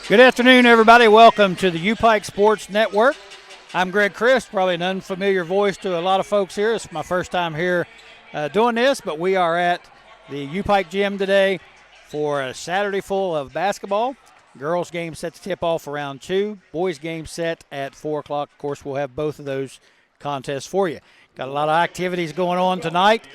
Good afternoon, everybody. Welcome to the UPIKE Sports Network. I'm Greg Christ, probably an unfamiliar voice to a lot of folks here. It's my first time here doing this, but we are at the UPIKE gym today for a Saturday full of basketball. Girls game set to tip off around 2. Boys game set at 4 o'clock. Of course, we'll have both of those contests for you. Got a lot of activities going on tonight.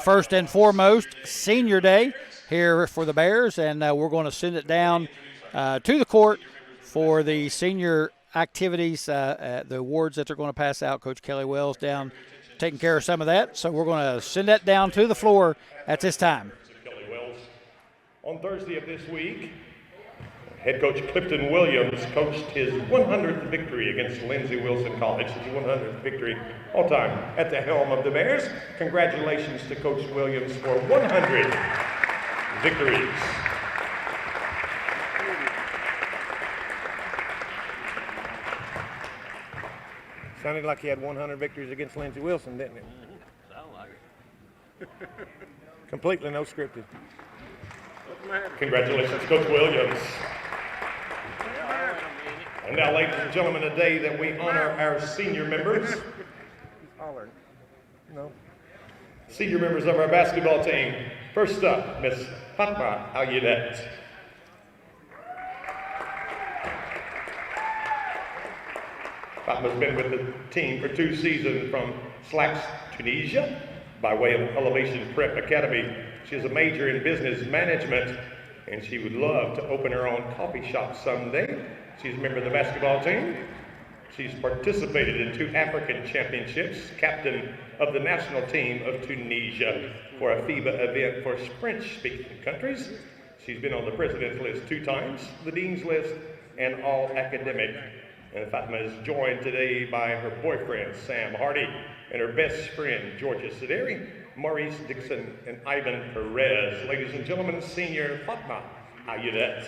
First and foremost, Senior Day here for the Bears, and we're going to send it down to the court for the senior activities, the awards that they're going to pass out. Coach Kelly Wells down taking care of some of that. So we're going to send that down to the floor at this time. Kelly Wells. On Thursday of this week, head coach Clifton Williams coached his 100th victory against Lindsey Wilson College, his 100th victory all time at the helm of the Bears. Congratulations to Coach Williams for 100 victories. Sounded like he had 100 victories against Lindsey Wilson, didn't it? Sound like it. Completely no scripted. Congratulations, Coach Williams. And now, ladies and gentlemen, a day that we honor our senior members. Hollering. No. Senior members of our basketball team. First up, Miss Fatma Al-Yunet. Fatma's been with the team for 2 seasons from Sfax, Tunisia, by way of Elevation Prep Academy. She has a major in business management, and she would love to open her own coffee shop someday. She's a member of the basketball team. She's participated in 2 African championships, captain of the national team of Tunisia for a FIBA event for French-speaking countries. She's been on the president's list 2 times, the dean's list, and all academic. And Fatma is joined today by her boyfriend, Sam Hardy, and her best friend, Georgia Sideri, Maurice Dixon, and Ivan Perez. Ladies and gentlemen, senior Fatma Al-Yunet.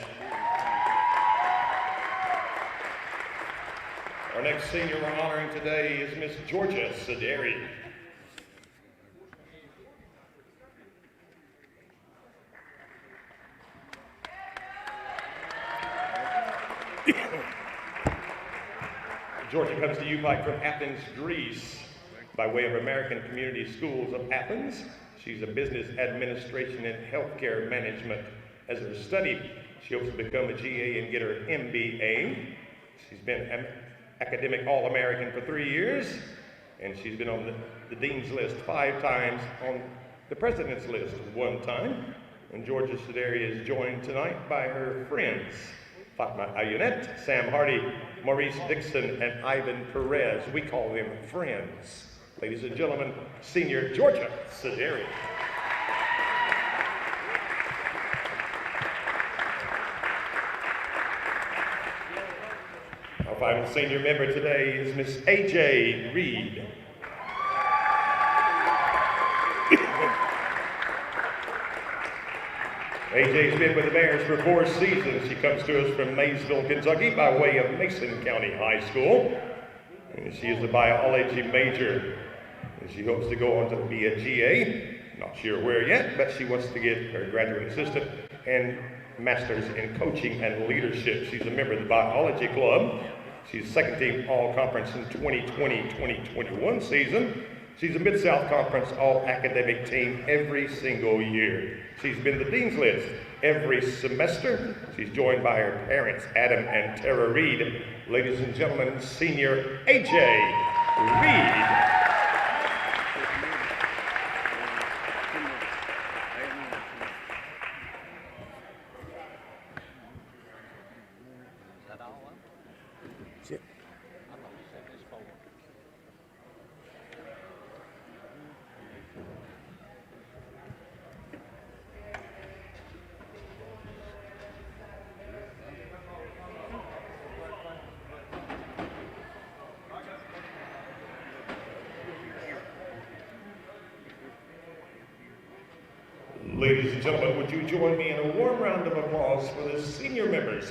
Our next senior we're honoring today is Miss Georgia Sideri. Georgia comes to UPIKE from Athens, Greece, by way of American Community Schools of Athens. She's a business administration and healthcare management as her study. She hopes to become a GA and get her MBA. She's been an academic All-American for 3 years, and she's been on the dean's list 5 times, on the president's list 1 time. And Georgia Sideri is joined tonight by her friends, Fatma Al-Yunet, Sam Hardy, Maurice Dixon, and Ivan Perez. We call them friends. Ladies and gentlemen, senior Georgia Sideri. Our final senior member today is Miss A.J. Reed. AJ's been with the Bears for 4 seasons. She comes to us from Maysville, Kentucky, by way of Mason County High School. And she is a biology major. And she hopes to go on to be a GA. Not sure where yet, but she wants to get her graduate assistant and master's in coaching and leadership. She's a member of the biology club. She's second team all-conference in 2020-2021 season. She's a Mid-South Conference all-academic team every single year. She's been the dean's list every semester. She's joined by her parents, Adam and Tara Reed. Ladies and gentlemen, senior A.J. Reed. Ladies and gentlemen, would you join me in a warm round of applause for the senior members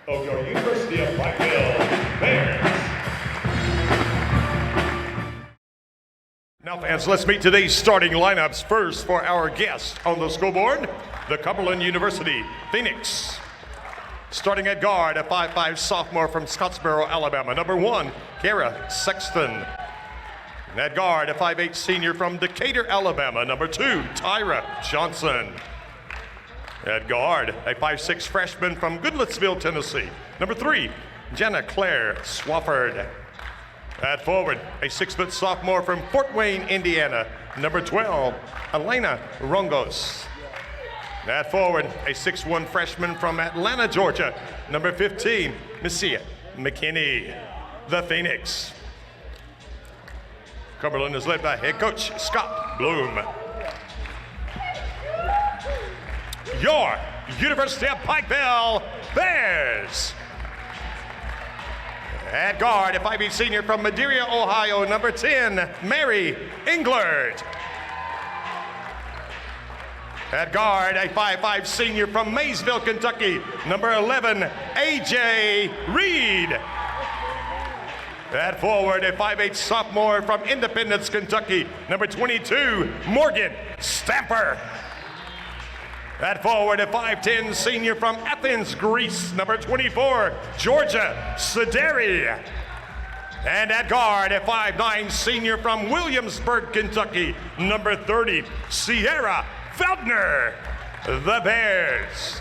of your University of Pikeville Bears. Now, fans, let's meet today's starting lineups. First, for our guest on the scoreboard, the Cumberland University Phoenix. Starting at guard, a 5'5" sophomore from Scottsboro, Alabama, number 1, Kara Sexton. And at guard, a 5'8" senior from Decatur, Alabama, number 2, Tyra Johnson. At guard, a 5'6" freshman from Goodlettsville, Tennessee, number 3, Jenna Claire Swafford. At forward, a 6' sophomore from Fort Wayne, Indiana, number 12, Elena Rongos. At forward, a 6'1" freshman from Atlanta, Georgia, number 15, Messia McKinney, the Phoenix. Cumberland is led by head coach Scott Bloom. Your University of Pikeville Bears. At guard, a 5'8" senior from Madeira, Ohio, number 10, Mary Englert. At guard, a 5'5" senior from Maysville, Kentucky, number 11, AJ Reed. At forward, a 5'8" sophomore from Independence, Kentucky, number 22, Morgan Stamper. At forward, a 5'10" senior from Athens, Greece, number 24, Georgia Sederi. And at guard, a 5'9" senior from Williamsburg, Kentucky, number 30, Sierra Feldner, the Bears.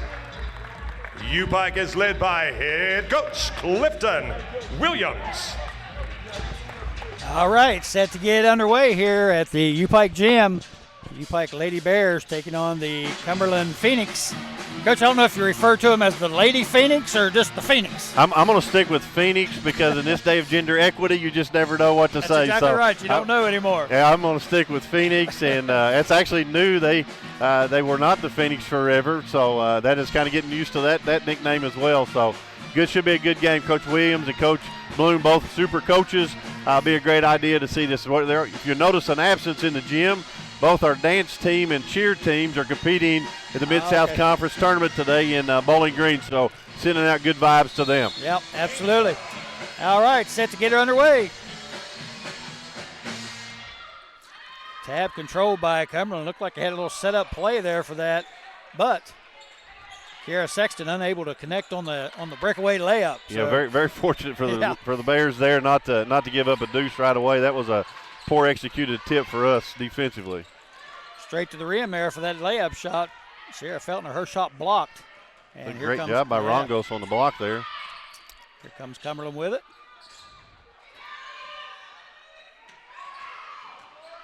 UPIKE is led by head coach Clifton Williams. All right, set to get underway here at the UPIKE Gym. UPIKE Lady Bears taking on the Cumberland Phoenix. Coach, I don't know if you refer to them as the Lady Phoenix or just the Phoenix. I'm going to stick with Phoenix because in this day of gender equity, you just never know what to say. That's exactly right. You don't know anymore. Yeah, I'm going to stick with Phoenix, and it's actually new. They were not the Phoenix forever, so that is kind of getting used to that nickname as well. So should be a good game. Coach Williams and Coach Bloom, both super coaches. Be a great idea to see this. If you notice an absence in the gym, both our dance team and cheer teams are competing in the Mid-South Conference tournament today in Bowling Green, so sending out good vibes to them. Yep, absolutely. All right, set to get her underway. Tab controlled by Cumberland. Looked like they had a little setup play there for that, but Kara Sexton unable to connect on the breakaway layup. So. Yeah, very very fortunate for the Bears there not to give up a deuce right away. That was a poor executed tip for us defensively. Straight to the rim there for that layup shot. Sierra Feltner, her shot blocked. And great job by Rongos on the block there. Here comes Cumberland with it.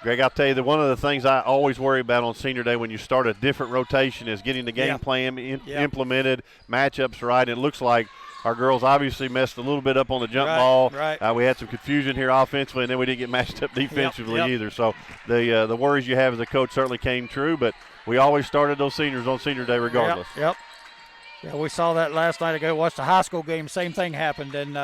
Greg, I'll tell you that one of the things I always worry about on senior day when you start a different rotation is getting the game plan implemented, matchups right. It looks like our girls obviously messed a little bit up on the jump ball. Right. We had some confusion here offensively, and then we didn't get matched up defensively either. So the worries you have as a coach certainly came true, but we always started those seniors on senior day regardless. Yep. Yeah, we saw that last night ago. Watched the high school game. Same thing happened, and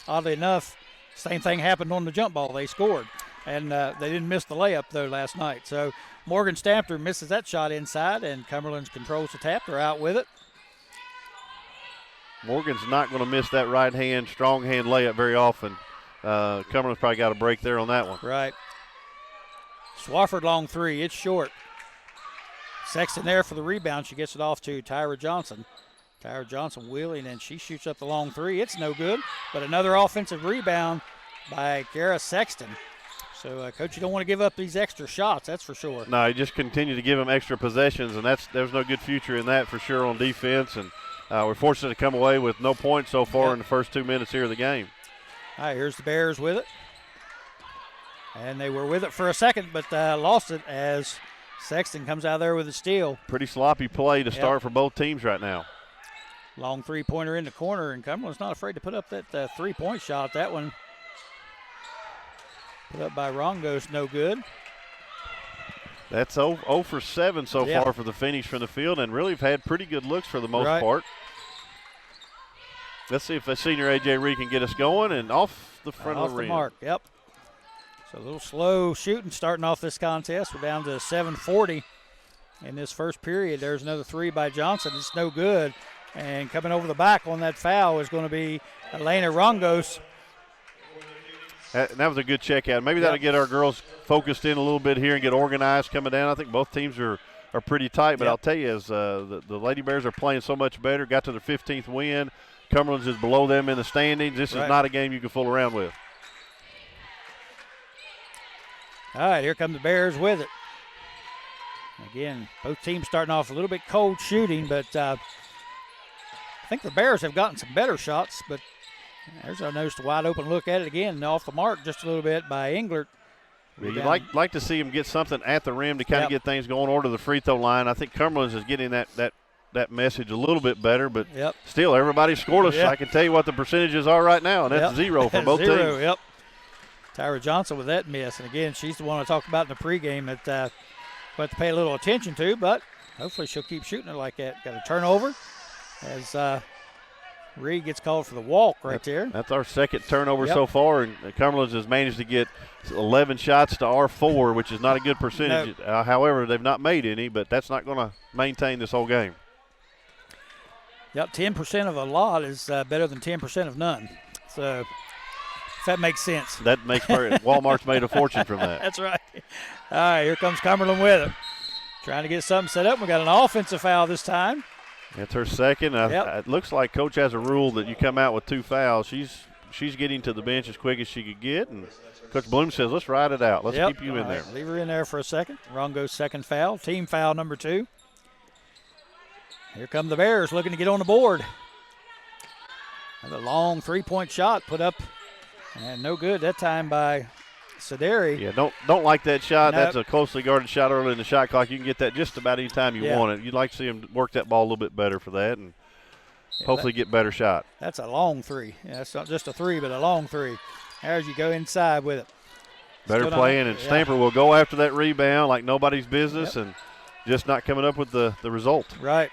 oddly enough, same thing happened on the jump ball. They scored, and they didn't miss the layup, though, last night. So Morgan Stamper misses that shot inside, and Cumberland controls the tap. They're out with it. Morgan's not going to miss that right hand, strong hand layup very often. Cumberland's probably got a break there on that one. Right. Swafford long three. It's short. Sexton there for the rebound. She gets it off to Tyra Johnson. Tyra Johnson wheeling, and she shoots up the long three. It's no good, but another offensive rebound by Kara Sexton. So, Coach, you don't want to give up these extra shots, that's for sure. No, you just continue to give them extra possessions, and there's no good future in that for sure on defense. And we're fortunate to come away with no points so far in the first 2 minutes here of the game. All right, here's the Bears with it. And they were with it for a second, but lost it as Sexton comes out there with a steal. Pretty sloppy play to start for both teams right now. Long three-pointer in the corner, and Cumberland's not afraid to put up that three-point shot. That one put up by Rongos, no good. That's 0 for 7 so far for the Phoenix from the field, and really have had pretty good looks for the most part. Let's see if the senior A.J. Reed can get us going, and off the front of the rim. Off the mark, yep. So a little slow shooting starting off this contest. We're down to 7:40 in this first period. There's another three by Johnson. It's no good. And coming over the back on that foul is going to be Elena Rongos. That was a good check out. Maybe that'll get our girls focused in a little bit here and get organized coming down. I think both teams are are pretty tight. But Yep. I'll tell you, as the Lady Bears are playing so much better, got to their 15th win. Cumberland's is below them in the standings. This is not a game you can fool around with. All right, here come the Bears with it. Again, both teams starting off a little bit cold shooting, but I think the Bears have gotten some better shots, but there's I noticed a wide open look at it again, off the mark just a little bit by Englert. Yeah, you'd like to see him get something at the rim to kind of get things going, or to the free throw line. I think Cumberland's is getting that message a little bit better, but still everybody scoreless. Yep. I can tell you what the percentages are right now, and that's 0 for both teams. Yep. Tyra Johnson with that miss, and again, she's the one I talked about in the pregame that we'll have to pay a little attention to, but hopefully she'll keep shooting it like that. Got a turnover as Reed gets called for the walk right there. That's our second turnover so far, and Cumberland's has managed to get 11 shots to our 4, which is not a good percentage. No. However, they've not made any, but that's not going to maintain this whole game. Yep, 10% of a lot is better than 10% of none. So if that makes sense. That makes Walmart's made a fortune from that. That's right. All right, here comes Cumberland with it. Trying to get something set up. We got an offensive foul this time. That's her second. It looks like Coach has a rule that you come out with 2 fouls. She's getting to the bench as quick as she could get, and Coach Bloom says, let's ride it out. Let's keep you in there. Leave her in there for a second. Rongo's second foul, team foul number 2. Here come the Bears looking to get on the board. Another long three-point shot put up, and no good that time by Sederi. Yeah, don't like that shot. Nope. That's a closely guarded shot early in the shot clock. You can get that just about any time you want it. You'd like to see him work that ball a little bit better for that, and hopefully get better shot. That's a long 3. Yeah, it's not just a 3, but a long 3. As you go inside with it. Better playing, and Stamper will go after that rebound like nobody's business, and just not coming up with the result. Right.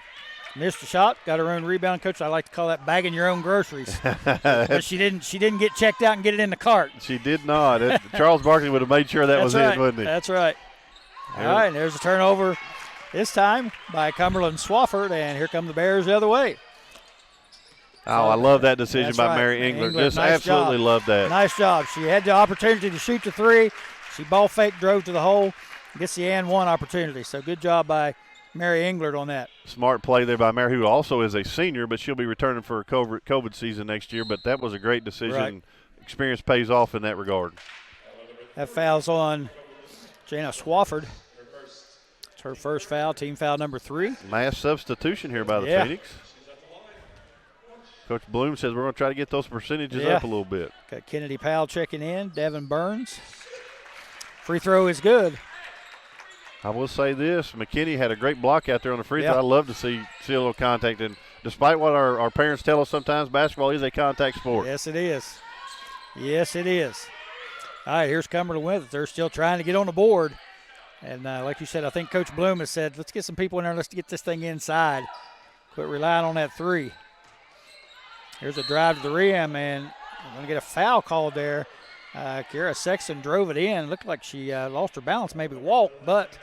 Missed the shot, got her own rebound. Coach, I like to call that bagging your own groceries. But she didn't get checked out and get it in the cart. She did not. Charles Barkley would have made sure that was in, wouldn't he? That's right. All right, and there's a turnover this time by Cumberland Swafford, and here come the Bears the other way. Oh, I love that decision by Mary Englert. Just nice absolutely job. love that. Nice job. She had the opportunity to shoot the 3. She ball faked, drove to the hole, gets the and 1 opportunity. So good job by Mary Englert on that. Smart play there by Mary, who also is a senior, but she'll be returning for a COVID season next year. But that was a great decision. Right. Experience pays off in that regard. That foul's on Jana Swafford. It's her first foul, team foul number 3. Mass substitution here by the Phoenix. Coach Bloom says we're going to try to get those percentages up a little bit. Got Kennedy Powell checking in, Devin Burns. Free throw is good. I will say this, McKinney had a great block out there on the free throw. I'd love to see a little contact. And despite what our parents tell us sometimes, basketball is a contact sport. Yes, it is. Yes, it is. All right, here's Cumberland with it. They're still trying to get on the board. And like you said, I think Coach Bloom has said, let's get some people in there. Let's get this thing inside. Quit relying on that 3. Here's a drive to the rim, and we're going to get a foul called there. Kara Sexton drove it in. Looked like she lost her balance, maybe walked, but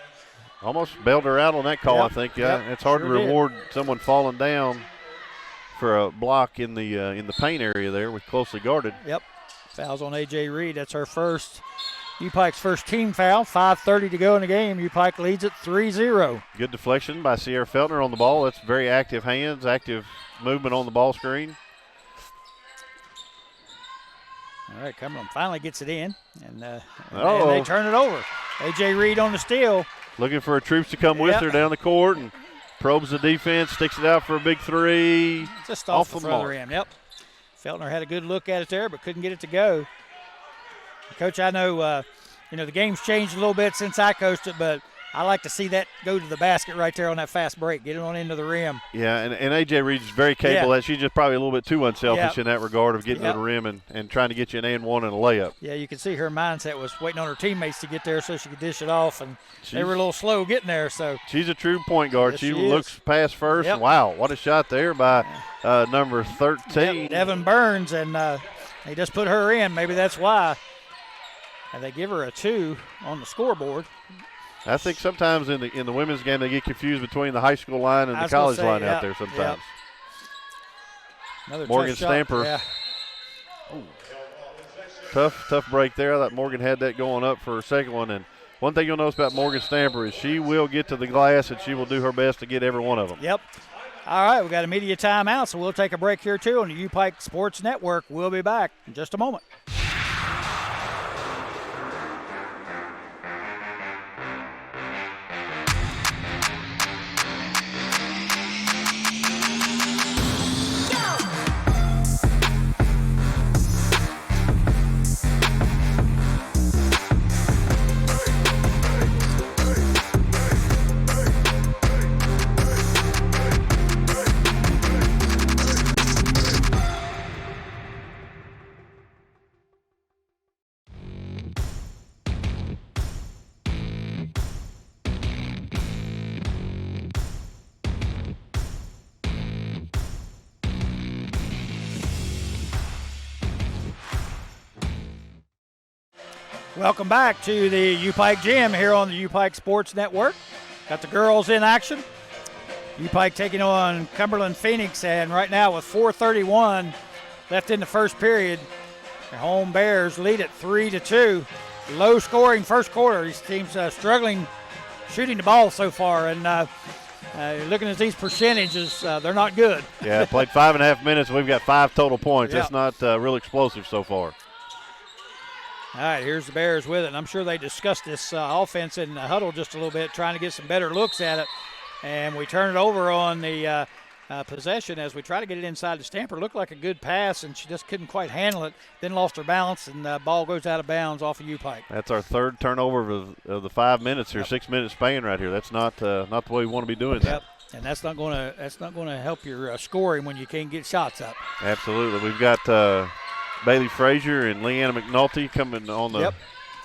almost bailed her out on that call, I think. It's hard to reward someone falling down for a block in the paint area there with closely guarded. Yep. Foul's on A.J. Reed. That's her first, UPIKE's first team foul. 5:30 to go in the game. UPIKE leads it 3-0. Good deflection by Sierra Feltner on the ball. That's very active hands, active movement on the ball screen. All right, Cumberland finally gets it in, and they turn it over. A.J. Reed on the steal. Looking for her troops to come with her down the court, and probes the defense, sticks it out for a big 3. Just off the front of the rim, Feltner had a good look at it there, but couldn't get it to go. Coach, I know, the game's changed a little bit since I coached it, but I like to see that go to the basket right there on that fast break, get it on into the rim. Yeah, and A.J. Reed's very capable. She's just probably a little bit too unselfish in that regard of getting to the rim and trying to get you an and 1 and a layup. Yeah, you can see her mindset was waiting on her teammates to get there so she could dish it off, and they were a little slow getting there. So she's a true point guard. Yes, she looks past first. And wow, what a shot there by number 13. Devin Burns, and they just put her in. Maybe that's why. And they give her a 2 on the scoreboard. I think sometimes in the women's game they get confused between the high school line and the college line out there sometimes. Another Morgan Stamper. Tough break there. I thought Morgan had that going up for her second one, and one thing you'll notice about Morgan Stamper is she will get to the glass and she will do her best to get every one of them. Yep. All right, we got a media timeout, so we'll take a break here too on the UPIKE Sports Network. We'll be back in just a moment. Welcome back to the UPIKE Gym here on the UPIKE Sports Network. Got the girls in action. UPIKE taking on Cumberland Phoenix, and right now with 4:31 left in the first period, the home Bears lead it 3-2. Low scoring first quarter. These teams struggling shooting the ball so far, and looking at these percentages, they're not good. Yeah, played 5.5 minutes. We've got 5 total points. Yep. That's not real explosive so far. All right, here's the Bears with it. And I'm sure they discussed this offense in the huddle just a little bit, trying to get some better looks at it. And we turn it over on the possession as we try to get it inside to Stamper. Looked like a good pass, and she just couldn't quite handle it. Then lost her balance, and the ball goes out of bounds off of UPIKE. That's our third turnover of the 5 minutes here, 6 minutes span right here. That's not the way we want to be doing that. Yep. And that's not going to help your scoring when you can't get shots up. Absolutely. We've got Bailey Frazier and Leanna McNulty coming on the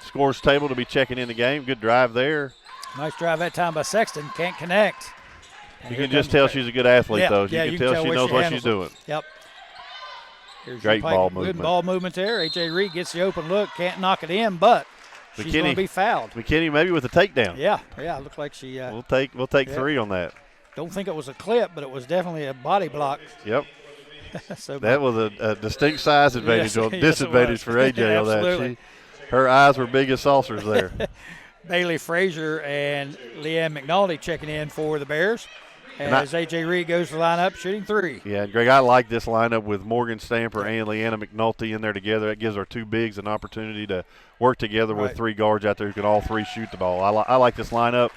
scores table to be checking in the game. Good drive there. Nice drive that time by Sexton. Can't connect. And you can just tell she's a good athlete, though. You can tell she knows what she's doing. Yep. Here's Great ball movement. Good ball movement there. A.J. Reed gets the open look. Can't knock it in, but she's going to be fouled. McKinney maybe with a takedown. Yeah. Looked like she We'll take 3 on that. Don't think it was a clip, but it was definitely a body block. Yep. So that was a distinct size advantage or disadvantage for AJ on that. Her eyes were big as saucers there. Bailey Frazier and Leanne McNulty checking in for the Bears as A.J. Reed goes to the lineup shooting 3. Yeah, Greg, I like this lineup with Morgan Stamper and Leanna McNulty in there together. That gives our 2 bigs an opportunity to work together with 3 guards out there who can all 3 shoot the ball. I like this lineup.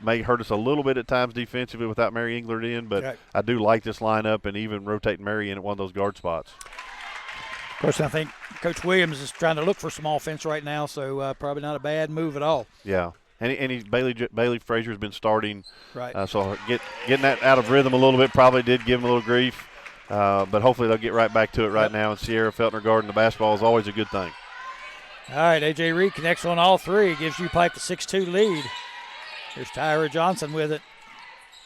May hurt us a little bit at times defensively without Mary Englert in, but I do like this lineup and even rotating Mary in at one of those guard spots. Of course, I think Coach Williams is trying to look for some offense right now, so probably not a bad move at all. Yeah, and Bailey Frazier's been starting, right? So getting that out of rhythm a little bit probably did give him a little grief, but hopefully they'll get right back to it right now. And Sierra Feltner guarding the basketball is always a good thing. All right, A.J. Reed connects on all 3, gives UPIKE the 6-2 lead. Here's Tyra Johnson with it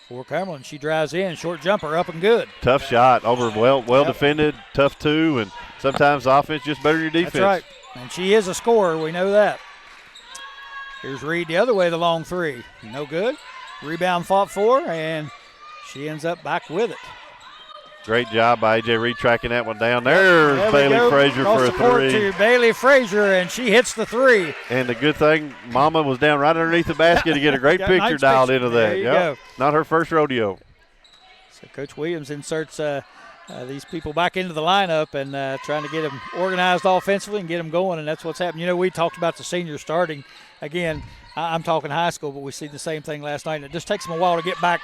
for Cumberland. She drives in, short jumper, up and good. Tough shot, over well defended, tough 2, and sometimes the offense just better than your defense. That's right, and she is a scorer. We know that. Here's Reed the other way, the long 3. No good. Rebound fought for, and she ends up back with it. Great job by A.J. Reed tracking that one down. There's Bailey Frazier for a 3. To Bailey Frazier, and she hits the 3. And the good thing, Mama was down right underneath the basket to get a great picture nice dialed picture. into that. There you go. Not her first rodeo. So Coach Williams inserts these people back into the lineup and trying to get them organized offensively and get them going, and that's what's happening. You know, we talked about the seniors starting. Again, I'm talking high school, but we see the same thing last night, and it just takes them a while to get back,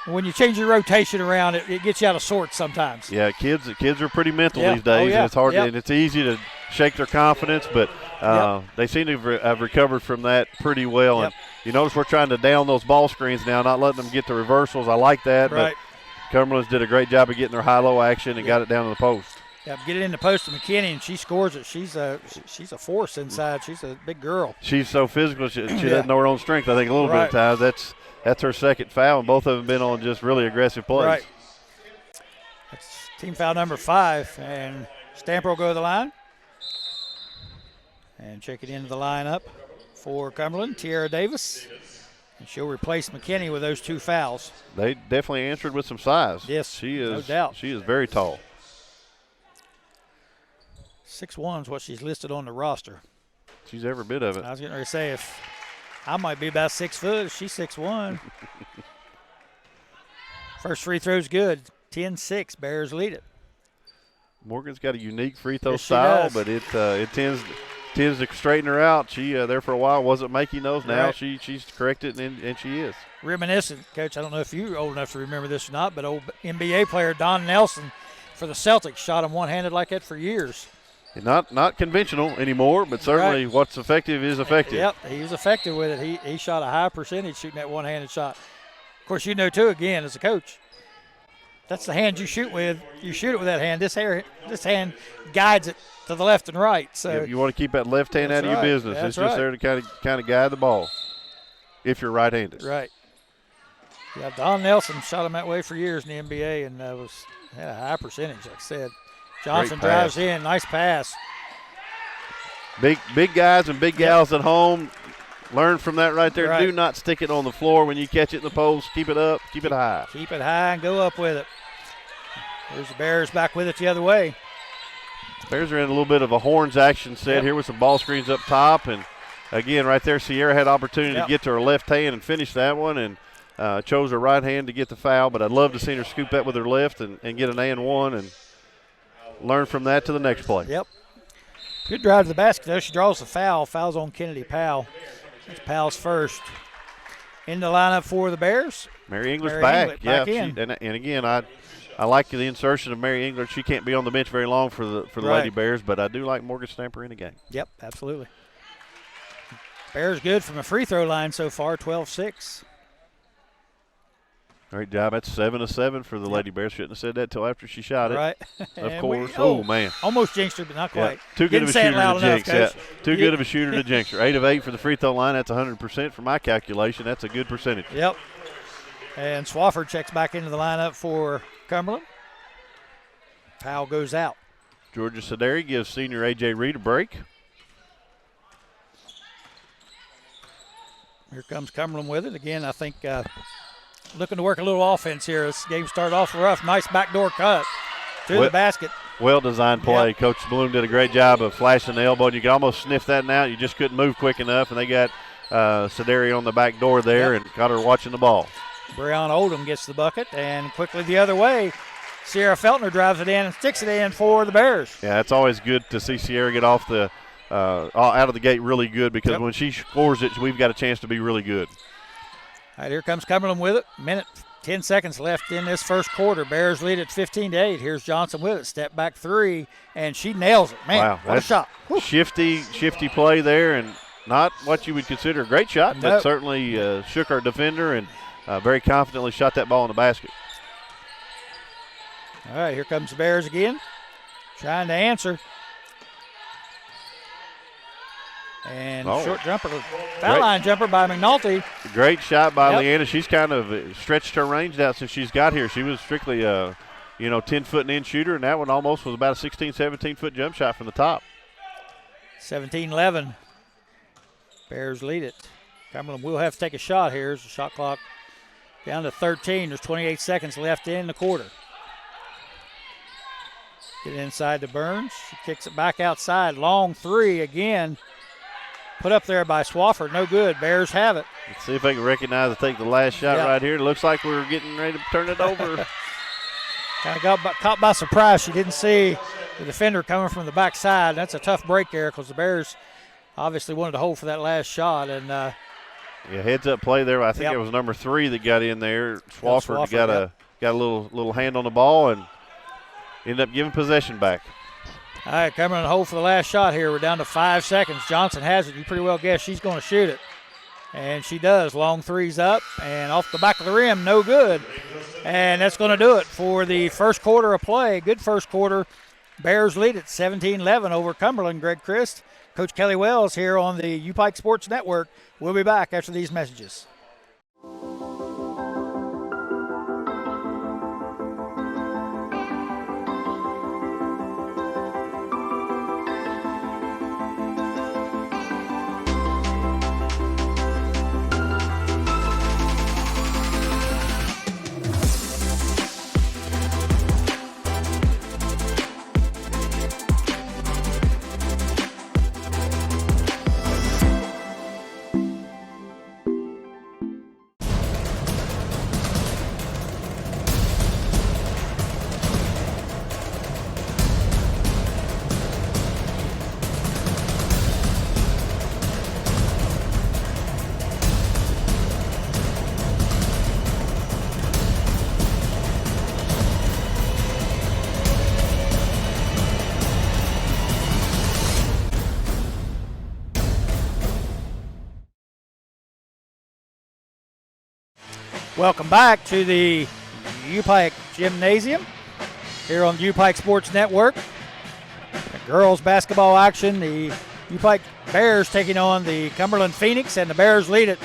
when you change your rotation around, it gets you out of sorts sometimes. Yeah, kids are pretty mental these days, and it's hard and it's easy to shake their confidence, but they seem to have recovered from that pretty well. And you notice we're trying to down those ball screens now, not letting them get the reversals. I like that, but Cumberland's did a great job of getting their high-low action and got it down to the post. Yeah, get it in the post to McKinney, and she scores it. She's a force inside. She's a big girl. She's so physical. She doesn't know her own strength, I think, a little bit at times. That's her second foul, and both of them been on just really aggressive plays. Right. That's team foul number 5, and Stamper will go to the line. And check it into the lineup for Cumberland, Tiara Davis. And she'll replace McKinney with those 2 fouls. They definitely answered with some size. Yes, she is. No doubt. She is very tall. 6'1" is what she's listed on the roster. She's every bit of it. I was getting ready to say, if I might be about 6 foot, she's 6'1". First free throw's good. 10-6. Bears lead it. Morgan's got a unique free throw Yes, she style, does. but it tends to straighten her out. She there for a while wasn't making those. Now Right. she's corrected, and she is. Reminiscent, Coach. I don't know if you're old enough to remember this or not, but old NBA player Don Nelson for the Celtics shot him one-handed like that for years. And not conventional anymore, but certainly Right. what's effective is effective. Yep, he was effective with it. He shot a high percentage shooting that one-handed shot. Of course, you know, too, again, as a coach, that's the hand you shoot with. You shoot it with that hand. This hand guides it to the left and right. So You want to keep that left hand out That's of your right. business. That's It's just right. there to kind of guide the ball if you're right-handed. right. Yeah, Don Nelson shot him that way for years in the NBA and had a high percentage, like I said. Johnson Great pass. drives in. Nice pass. Big guys and big gals at home, learn from that right there. Right. Do not stick it on the floor when you catch it in the post. Keep it up. Keep it high. Keep it high and go up with it. There's the Bears back with it the other way. Bears are in a little bit of a horns action set Yep. here with some ball screens up top. And, again, right there, Sierra had opportunity Yep. to get to her left hand and finish that one and chose her right hand to get the foul. But I'd love to see her scoop that with her left and get an and one and learn from that to the next play. Yep. Good drive to the basket, though. She draws the foul. Foul's on Kennedy Powell. That's Powell's first. In the lineup for the Bears. Mary English Mary back. English Yeah, back in. and again, I like the insertion of Mary English. She can't be on the bench very long for the Right. Lady Bears, but I do like Morgan Stamper in the game. Yep, absolutely. Bears good from a free throw line so far, 12-6. Great job. That's 7 of 7 for the Yep. Lady Bears. Shouldn't have said that till after she shot it. Right. Of And course. we- Oh, man. Almost jinxed her, but not Yeah. quite. Too good Didn't of a say it shooter loud to enough, jinx. Yeah. Coach. Too good of a shooter to jinx her. 8 of 8 for the free throw line. That's 100% for my calculation. That's a good percentage. Yep. And Swafford checks back into the lineup for Cumberland. Powell goes out. Georgia Sederi gives senior A.J. Reed a break. Here comes Cumberland with it. Again, I think looking to work a little offense here. This game started off rough. Nice backdoor cut to the Well- basket. Well-designed play. Yep. Coach Bloom did a great job of flashing the elbow. You could almost sniff that one out. You just couldn't move quick enough, and they got Sederi on the back door there Yep. and got her watching the ball. Brianna Oldham gets the bucket, and quickly the other way, Sierra Feltner drives it in and sticks it in for the Bears. Yeah, it's always good to see Sierra get off the out of the gate really good because Yep. when she scores it, we've got a chance to be really good. All right, here comes Cumberland with it. 10 seconds left in this first quarter. Bears lead at 15-8. Here's Johnson with it. Step back three, and she nails it. Man, Wow, what a that's shot. Whew. Shifty play there, and not what you would consider a great shot, but Nope. certainly shook our defender and very confidently shot that ball in the basket. All right, here comes the Bears again, trying to answer. And short jumper, foul line jumper by McNulty. Great shot by Yep. Leanna. She's kind of stretched her range out since she's got here. She was strictly a 10-foot-and-in shooter, and that one almost was about a 16, 17-foot jump shot from the top. 17-11. Bears lead it. Cumberland will have to take a shot here. As the shot clock down to 13. There's 28 seconds left in the quarter. Get it inside to Burns. She kicks it back outside. Long three again. Put up there by Swafford. No good. Bears have it. Let's see if they can recognize and take the last shot Yep. right here. It looks like we're getting ready to turn it over. Kind of got caught by surprise. She didn't see the defender coming from the backside. That's a tough break there because the Bears obviously wanted to hold for that last shot. And Yeah, heads-up play there. I think Yep. it was number 3 that got in there. Swafford Swafford, got a little hand on the ball and ended up giving possession back. all right, Cumberland hold for the last shot here. We're down to 5 seconds. Johnson has it. You pretty well guess she's going to shoot it. And she does. Long three's up and off the back of the rim. No good. And that's going to do it for the first quarter of play. Good first quarter. Bears lead at 17-11 over Cumberland. Greg Christ, Coach Kelly Wells here on the UPIKE Sports Network. We'll be back after these messages. Welcome back to the UPIKE Gymnasium here on the UPIKE Sports Network. The girls basketball action, the UPIKE Bears taking on the Cumberland Phoenix, and the Bears lead it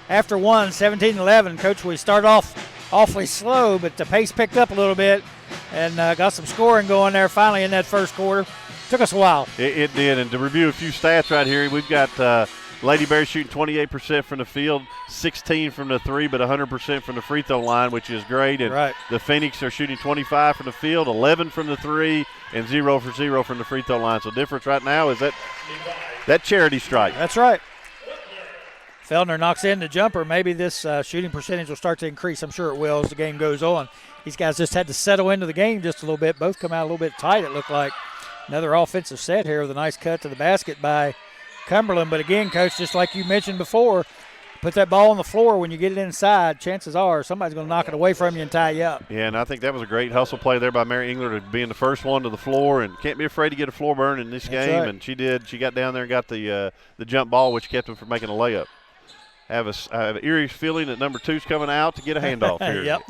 after one, 17-11. Coach, we started off awfully slow, but the pace picked up a little bit and got some scoring going there finally in that first quarter. Took us a while. It did, and to review a few stats right here, we've got Lady Bears shooting 28% from the field, 16 from the three, but 100% from the free throw line, which is great. And the Phoenix are shooting 25 from the field, 11 from the three, and 0 for 0 from the free throw line. So difference right now is that charity strike. That's right. Feltner knocks in the jumper. Maybe this shooting percentage will start to increase. I'm sure it will as the game goes on. These guys just had to settle into the game just a little bit. Both come out a little bit tight, it looked like. Another offensive set here with a nice cut to the basket by Cumberland. But again, Coach, just like you mentioned before, put that ball on the floor when you get it inside, chances are somebody's going to knock it away from you and tie you up. Yeah, and I think that was a great hustle play there by Mary Engler to being the first one to the floor, and can't be afraid to get a floor burn in this game. Right. And she did. She got down there and got the jump ball, which kept them from making a layup. I have an eerie feeling that number two's coming out to get a handoff here. Yep.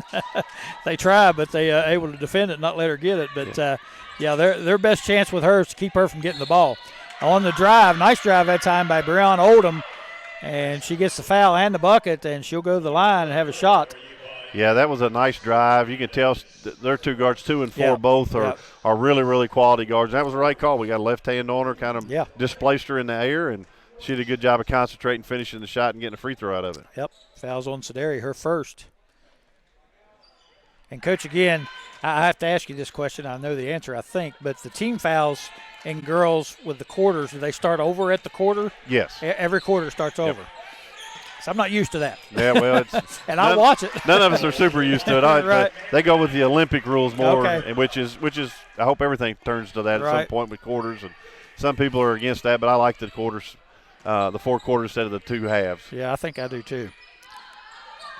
They try, but they able to defend it, not let her get it. But, their best chance with her is to keep her from getting the ball. On the drive, nice drive that time by Breon Oldham, and she gets the foul and the bucket, and she'll go to the line and have a shot. Yeah, that was a nice drive. You can tell their two guards, 2 and 4, both are really, really quality guards. That was the right call. We got a left hand on her, kind of displaced her in the air, and she did a good job of concentrating, finishing the shot, and getting a free throw out of it. Yep, fouls on Sederi, her first. And, Coach, again, I have to ask you this question. I know the answer, I think, but the team fouls in girls with the quarters, do they start over at the quarter? Yes. Every quarter starts over. So I'm not used to that. Yeah, well, it's and I watch it. None of us are super used to it. Right. They go with the Olympic rules more, Okay. which is I hope everything turns to that at some point with quarters. And some people are against that, but I like the quarters, the 4 quarters instead of the 2 halves. Yeah, I think I do too.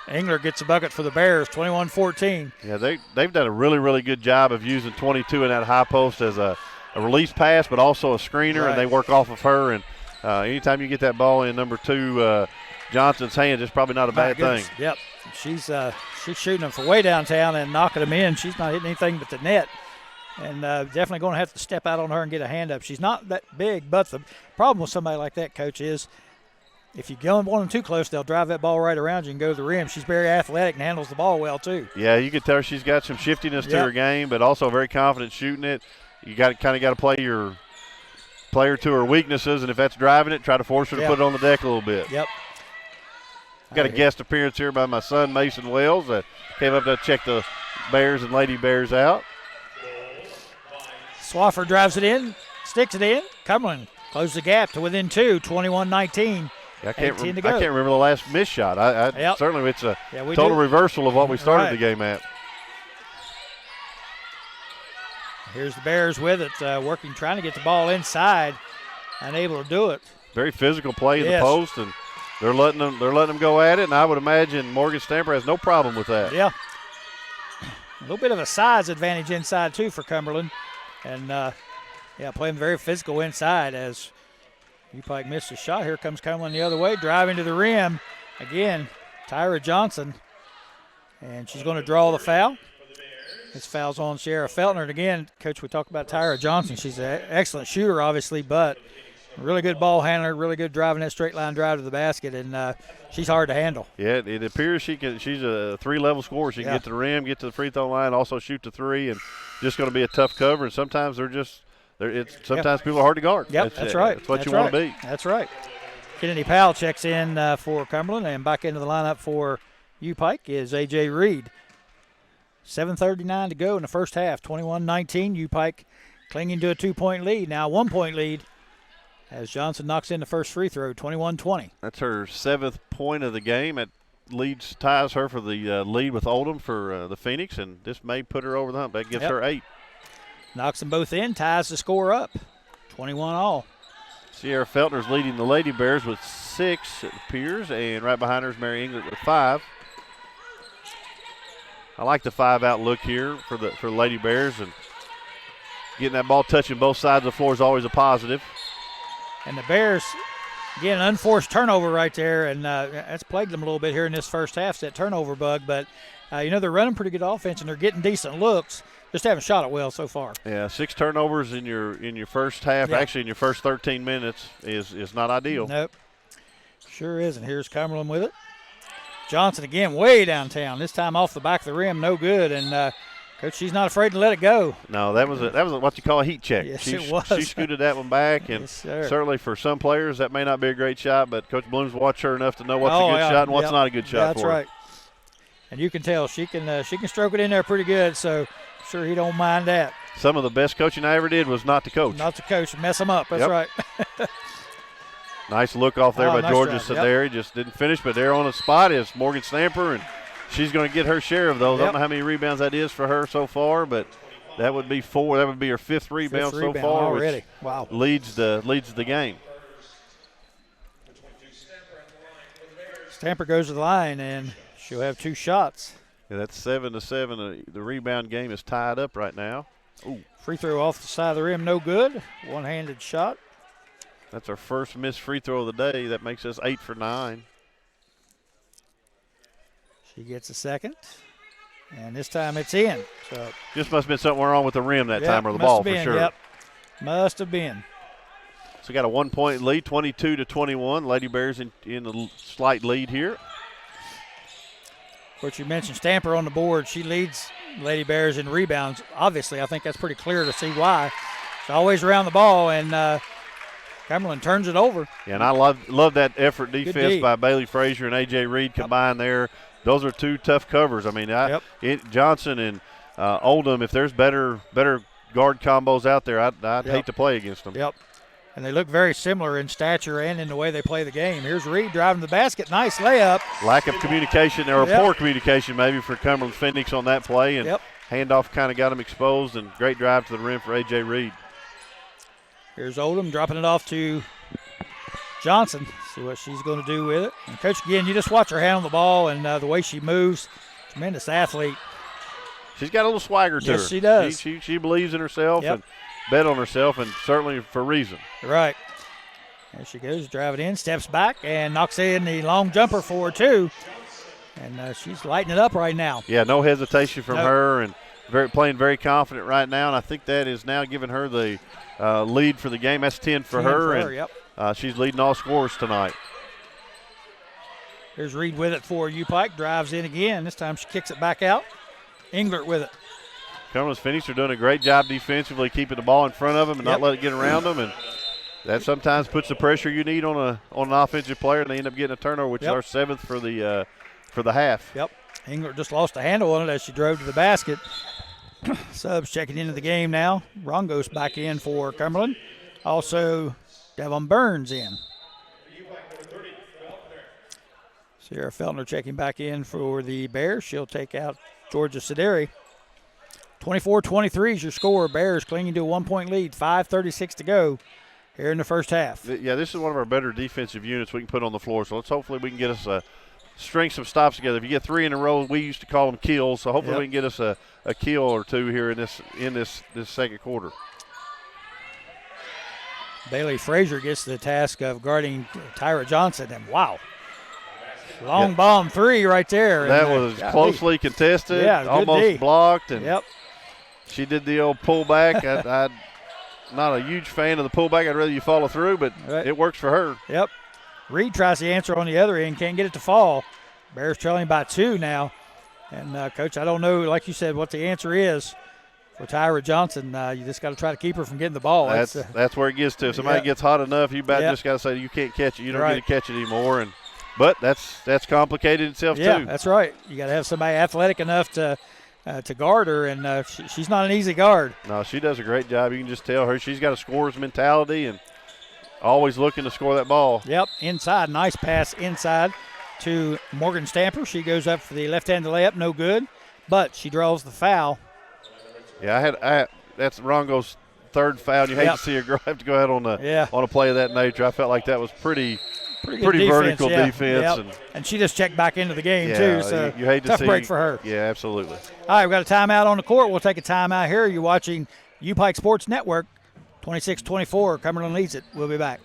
Engler gets a bucket for the Bears, 21-14. Yeah, they've done a really, really good job of using 22 in that high post as a release pass, but also a screener, and they work off of her. And anytime you get that ball in number 2 Johnson's hands, it's probably not a bad thing. Yep, she's shooting them from way downtown and knocking them in. She's not hitting anything but the net, and definitely going to have to step out on her and get a hand up. She's not that big, but the problem with somebody like that, Coach, is if you go one too close, they'll drive that ball right around you and go to the rim. She's very athletic and handles the ball well too. Yeah, you can tell she's got some shiftiness to her game, but also very confident shooting it. You got to play her to her weaknesses, and if that's driving it, try to force her to put it on the deck a little bit. Yep. Got a guest appearance here by my son Mason Wells that came up to check the Bears and Lady Bears out. Swaffer drives it in, sticks it in. Cumberland closes the gap to within 2, 21-19. I can't remember the last missed shot. Certainly it's a total reversal of what we started the game at. Here's the Bears with it, trying to get the ball inside, unable to do it. Very physical play in the post, and they're letting them go at it. And I would imagine Morgan Stamper has no problem with that. Yeah, a little bit of a size advantage inside too for Cumberland, and playing very physical inside as UPIKE missed a shot. Here comes Cumberland the other way, driving to the rim. Again, Tyra Johnson. And she's going to draw the foul. This foul's on Sierra Feltner. And again, Coach, we talked about Tyra Johnson. She's an excellent shooter, obviously, but a really good ball handler, really good driving that straight line drive to the basket, and she's hard to handle. Yeah, it appeers she's a 3-level scorer. She can get to the rim, get to the free throw line, also shoot the 3, and just going to be a tough cover. And sometimes sometimes people are hard to guard. Yep, that's right. That's what you want to be. That's right. Kennedy Powell checks in for Cumberland, and back into the lineup for UPIKE is A.J. Reed. 7:39 to go in the first half. 21-19. UPIKE clinging to a 2-point lead. Now a 1-point lead as Johnson knocks in the first free throw, 21-20. That's her 7th point of the game. It ties her for the lead with Oldham for the Phoenix, and this may put her over the hump. That gives her 8. Knocks them both in, ties the score up, 21 all. Sierra Feltner's leading the Lady Bears with 6, it appears, and right behind her is Mary England with 5. I like the 5-out look here for the Lady Bears, and getting that ball touching both sides of the floor is always a positive. And the Bears Again, an unforced turnover right there, and that's plagued them a little bit here in this first half, it's that turnover bug. But, they're running pretty good offense, and they're getting decent looks. Just haven't shot it well so far. Yeah, 6 turnovers in your first half, actually in your first 13 minutes is not ideal. Nope. Sure isn't. Here's Cumberland with it. Johnson again way downtown. This time off the back of the rim, no good. And, Coach, she's not afraid to let it go. No, that was what you call a heat check. Yes, She scooted that one back, and yes, certainly for some players that may not be a great shot, but Coach Bloom's watched her enough to know what's a good shot and what's not a good shot that's for her. That's right. And you can tell she can stroke it in there pretty good, so I'm sure he don't mind that. Some of the best coaching I ever did was not to coach. Not to coach, mess them up. That's right. Nice look off there by nice Georgia drive. Sederi. Just didn't finish, but there on the spot is Morgan Stamper, and she's going to get her share of those. I don't know how many rebounds that is for her so far, but that would be 4. That would be her 5th rebound so far, already. Which leads the game. Stamper goes to the line, and she'll have 2 shots. Yeah, that's 7-7. The rebound game is tied up right now. Ooh. Free throw off the side of the rim, no good. One-handed shot. That's our first missed free throw of the day. That makes us 8 for 9. She gets a second, and this time it's in. So just must have been something wrong with the rim that time or the ball for sure. Yep, must have been. So got a 1-point lead, 22-21. Lady Bears in a slight lead here. Of course, you mentioned Stamper on the board. She leads Lady Bears in rebounds. Obviously, I think that's pretty clear to see why. She's always around the ball, and Cumberland turns it over. Yeah, and I love that effort defense by Bailey Frazier and A.J. Reed combined there. Those are 2 tough covers. I mean, Johnson and Oldham, if there's better guard combos out there, I'd hate to play against them. Yep. And they look very similar in stature and in the way they play the game. Here's Reed driving the basket. Nice layup. Lack of communication or poor communication maybe for Cumberland Phoenix on that play. And handoff kind of got them exposed, and great drive to the rim for A.J. Reed. Here's Oldham dropping it off to Johnson. See what she's going to do with it. And Coach, again, you just watch her handle the ball and the way she moves. Tremendous athlete. She's got a little swagger to her. Yes, she does. She believes in herself and bet on herself, and certainly for a reason. Right. There she goes, drive it in, steps back, and knocks in the long jumper for her, too. And she's lighting it up right now. Yeah, no hesitation from her, and playing very confident right now. And I think that is now giving her the lead for the game. That's 10 for her. She's leading all scorers tonight. Here's Reed with it for UPIKE. Drives in again. This time she kicks it back out. Englert with it. Cumberland's Phoenix are doing a great job defensively, keeping the ball in front of them and not let it get around them. And that sometimes puts the pressure you need on an offensive player, and they end up getting a turnover, which is our 7th for the half. Yep. Englert just lost a handle on it as she drove to the basket. Subs checking into the game now. Rongos back in for Cumberland. Also, Devon Burns in. Sierra Feltner checking back in for the Bears. She'll take out Georgia Sederi. 24-23 is your score. Bears clinging to a 1-point lead. 5:36 to go here in the first half. Yeah, this is one of our better defensive units we can put on the floor. So hopefully we can get us a string some stops together. If you get 3 in a row, we used to call them kills. So hopefully we can get us a kill or 2 here in this second quarter. Bailey Frazier gets the task of guarding Tyra Johnson, and wow. Long bomb 3 right there. That was closely contested, almost blocked, and she did the old pullback. I'm not a huge fan of the pullback. I'd rather you follow through, but it works for her. Yep. Reed tries the answer on the other end, can't get it to fall. Bears trailing by 2 now. And, Coach, I don't know, like you said, what the answer is for Tyra Johnson. You just got to try to keep her from getting the ball. That's where it gets to. If somebody gets hot enough, you just got to say you can't catch it. You don't get to catch it anymore. But that's complicated itself too. Yeah, that's right. You got to have somebody athletic enough to guard her, and she's not an easy guard. No, she does a great job. You can just tell her she's got a scorer's mentality and always looking to score that ball. Yep, inside, nice pass inside to Morgan Stamper. She goes up for the left-handed layup, no good, but she draws the foul. Yeah, that's Rongo's 3rd foul. You hate to see her have to go out on a play of that nature. I felt like that was pretty vertical defense. And she just checked back into the game, too. So you hate to tough see break for her. Yeah, absolutely. All right, we've got a timeout on the court. We'll take a timeout here. You're watching UPIKE Sports Network. 26-24, Cumberland leads it. We'll be back.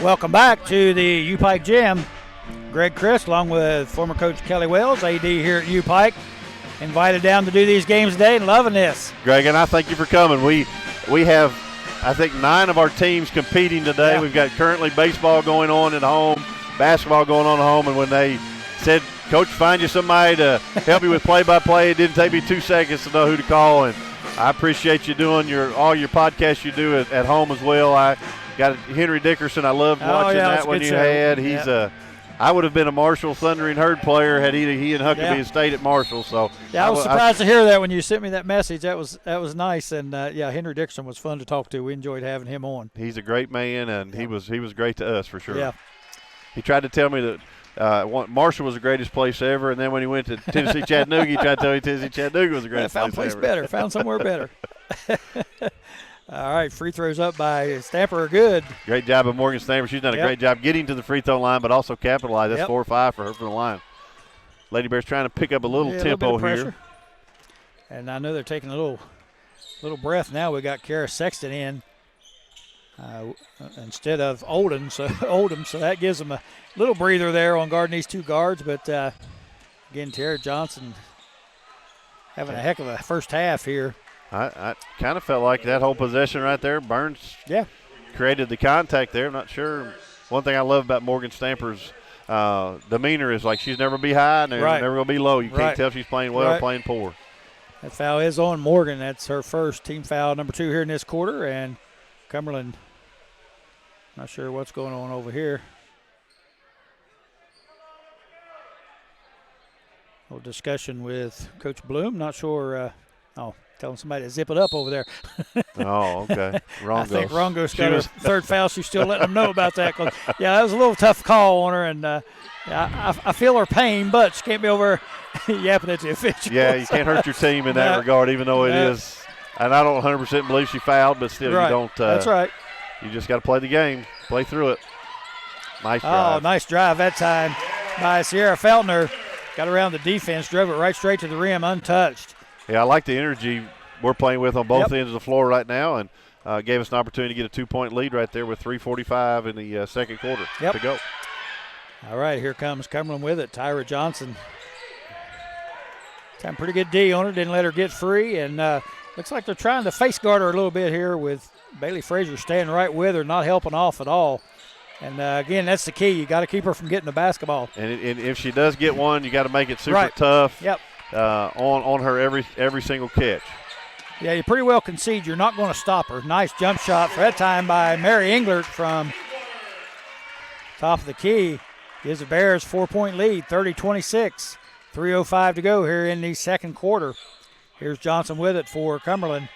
Welcome back to the UPIKE Gym. Greg Christ, along with former coach Kelly Wells, AD here at UPIKE, invited down to do these games today and loving this. Greg, and I thank you for coming. We have, I think, 9 of our teams competing today. Yeah. We've got currently baseball going on at home, basketball going on at home, and when they said, Coach, find you somebody to help you with play-by-play, it didn't take me 2 seconds to know who to call, and I appreciate you doing all your podcasts you do at home as well. I got Henry Dickerson. I loved watching that one you had. He's I would have been a Marshall Thundering Herd player had he and Huckabee had stayed at Marshall. So I was surprised to hear that when you sent me that message. That was nice, and Henry Dickerson was fun to talk to. We enjoyed having him on. He's a great man, and he was great to us for sure. Yeah. He tried to tell me that Marshall was the greatest place ever, and then when he went to Tennessee Chattanooga, he tried to tell me Tennessee Chattanooga was the greatest place ever. Better. Found somewhere better. All right, free throws up by Stamper are good. Great job of Morgan Stamper. She's done a great job getting to the free throw line, but also capitalize. That's 4 or 5 for her from the line. Lady Bears trying to pick up a little tempo here. And I know they're taking a little breath now. We got Kara Sexton in instead of Oldham, so that gives them a little breather there on guarding these 2 guards. But again, Tara Johnson having a heck of a first half here. I kind of felt like that whole possession right there, Burns created the contact there. I'm not sure. One thing I love about Morgan Stamper's demeanor is like she's never be high and never going to be low. You can't tell if she's playing well or playing poor. That foul is on Morgan. That's her first team foul, number 2 here in this quarter. And Cumberland, not sure what's going on over here. A little discussion with Coach Bloom. Not sure. Telling somebody to zip it up over there. Oh, okay. Rongo's. I think Rongo's got her 3rd foul. She's still letting them know about that. That was a little tough call on her, and I feel her pain, but she can't be over yapping at the official. Yeah, you can't hurt your team in that regard, even though it is. And I don't 100% believe she fouled, but still you don't. That's right. You just got to play the game, play through it. Nice drive. Oh, nice drive that time by Sierra Feltner. Got around the defense, drove it right straight to the rim, untouched. Yeah, I like the energy we're playing with on both ends of the floor right now, and gave us an opportunity to get a 2-point lead right there with 3:45 in the second quarter to go. All right, here comes Cumberland with it. Tyra Johnson. Time pretty good D on her, didn't let her get free, and looks like they're trying to face guard her a little bit here with Bailey Frazier staying right with her, not helping off at all. And, again, that's the key. You got to keep her from getting the basketball. And if she does get one, you got to make it super tough. Yep. On her every single catch. Yeah, you pretty well concede you're not going to stop her. Nice jump shot for that time by Mary Englert from top of the key. Gives the Bears 4-point lead, 30-26. 3:05 to go here in the second quarter. Here's Johnson with it for Cumberland.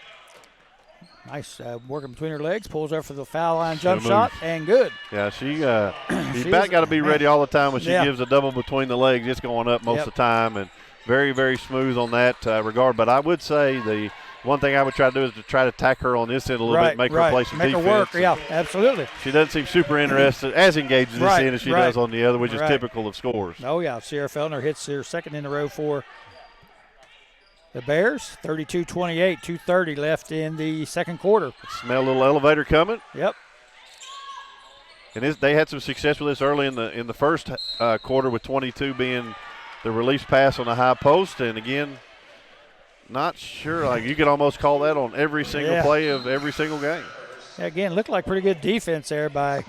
Nice working between her legs. Pulls up for the foul line jump shot, and good. Yeah, she's about got to be ready all the time when she gives a double between the legs. It's going up most of the time, and very, very smooth on that regard. But I would say the one thing I would try to do is to try to attack her on this end a little bit, make her play some defense. Make her work, absolutely. She doesn't seem super interested, as engaged in this end as she does on the other, which is typical of scores. Oh, yeah. Sierra Feltner hits her second in a row for the Bears. 32-28, 2:30 left in the second quarter. Smell a little elevator coming. Yep. And they had some success with this early in the first quarter, with 22 being the release pass on the high post. And again, not sure. Like, you could almost call that on every single play of every single game. Yeah, again, looked like pretty good defense there by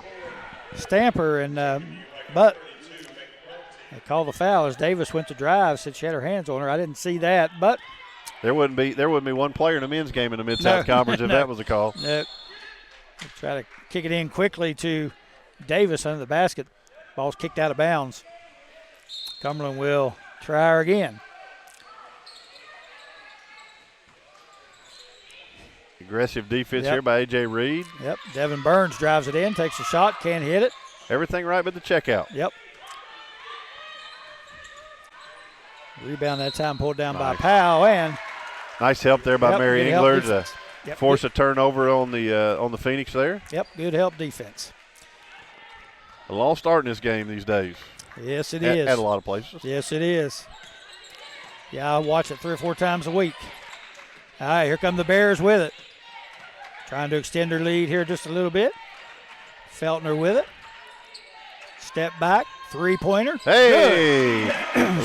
Stamper, and but they called the foul as Davis went to drive. Said she had her hands on her. I didn't see that, but there wouldn't be one player in the men's game in the Mid-South Conference if that was a call. No. Try to kick it in quickly to Davis under the basket. Ball's kicked out of bounds. Cumberland will try her again. Aggressive defense here by A.J. Reed. Yep. Devin Burns drives it in, takes a shot, can't hit it. Everything right but the checkout. Yep. Rebound that time pulled down by Powell, and nice help there by Mary Englert to force a turnover on the Phoenix there. Yep, good help defense. A long start in this game these days. Yes, it is. At a lot of places. Yes, it is. Yeah, I watch it 3 or 4 times a week. All right, here come the Bears with it. Trying to extend their lead here just a little bit. Feltner with it. Step back, three-pointer. Hey!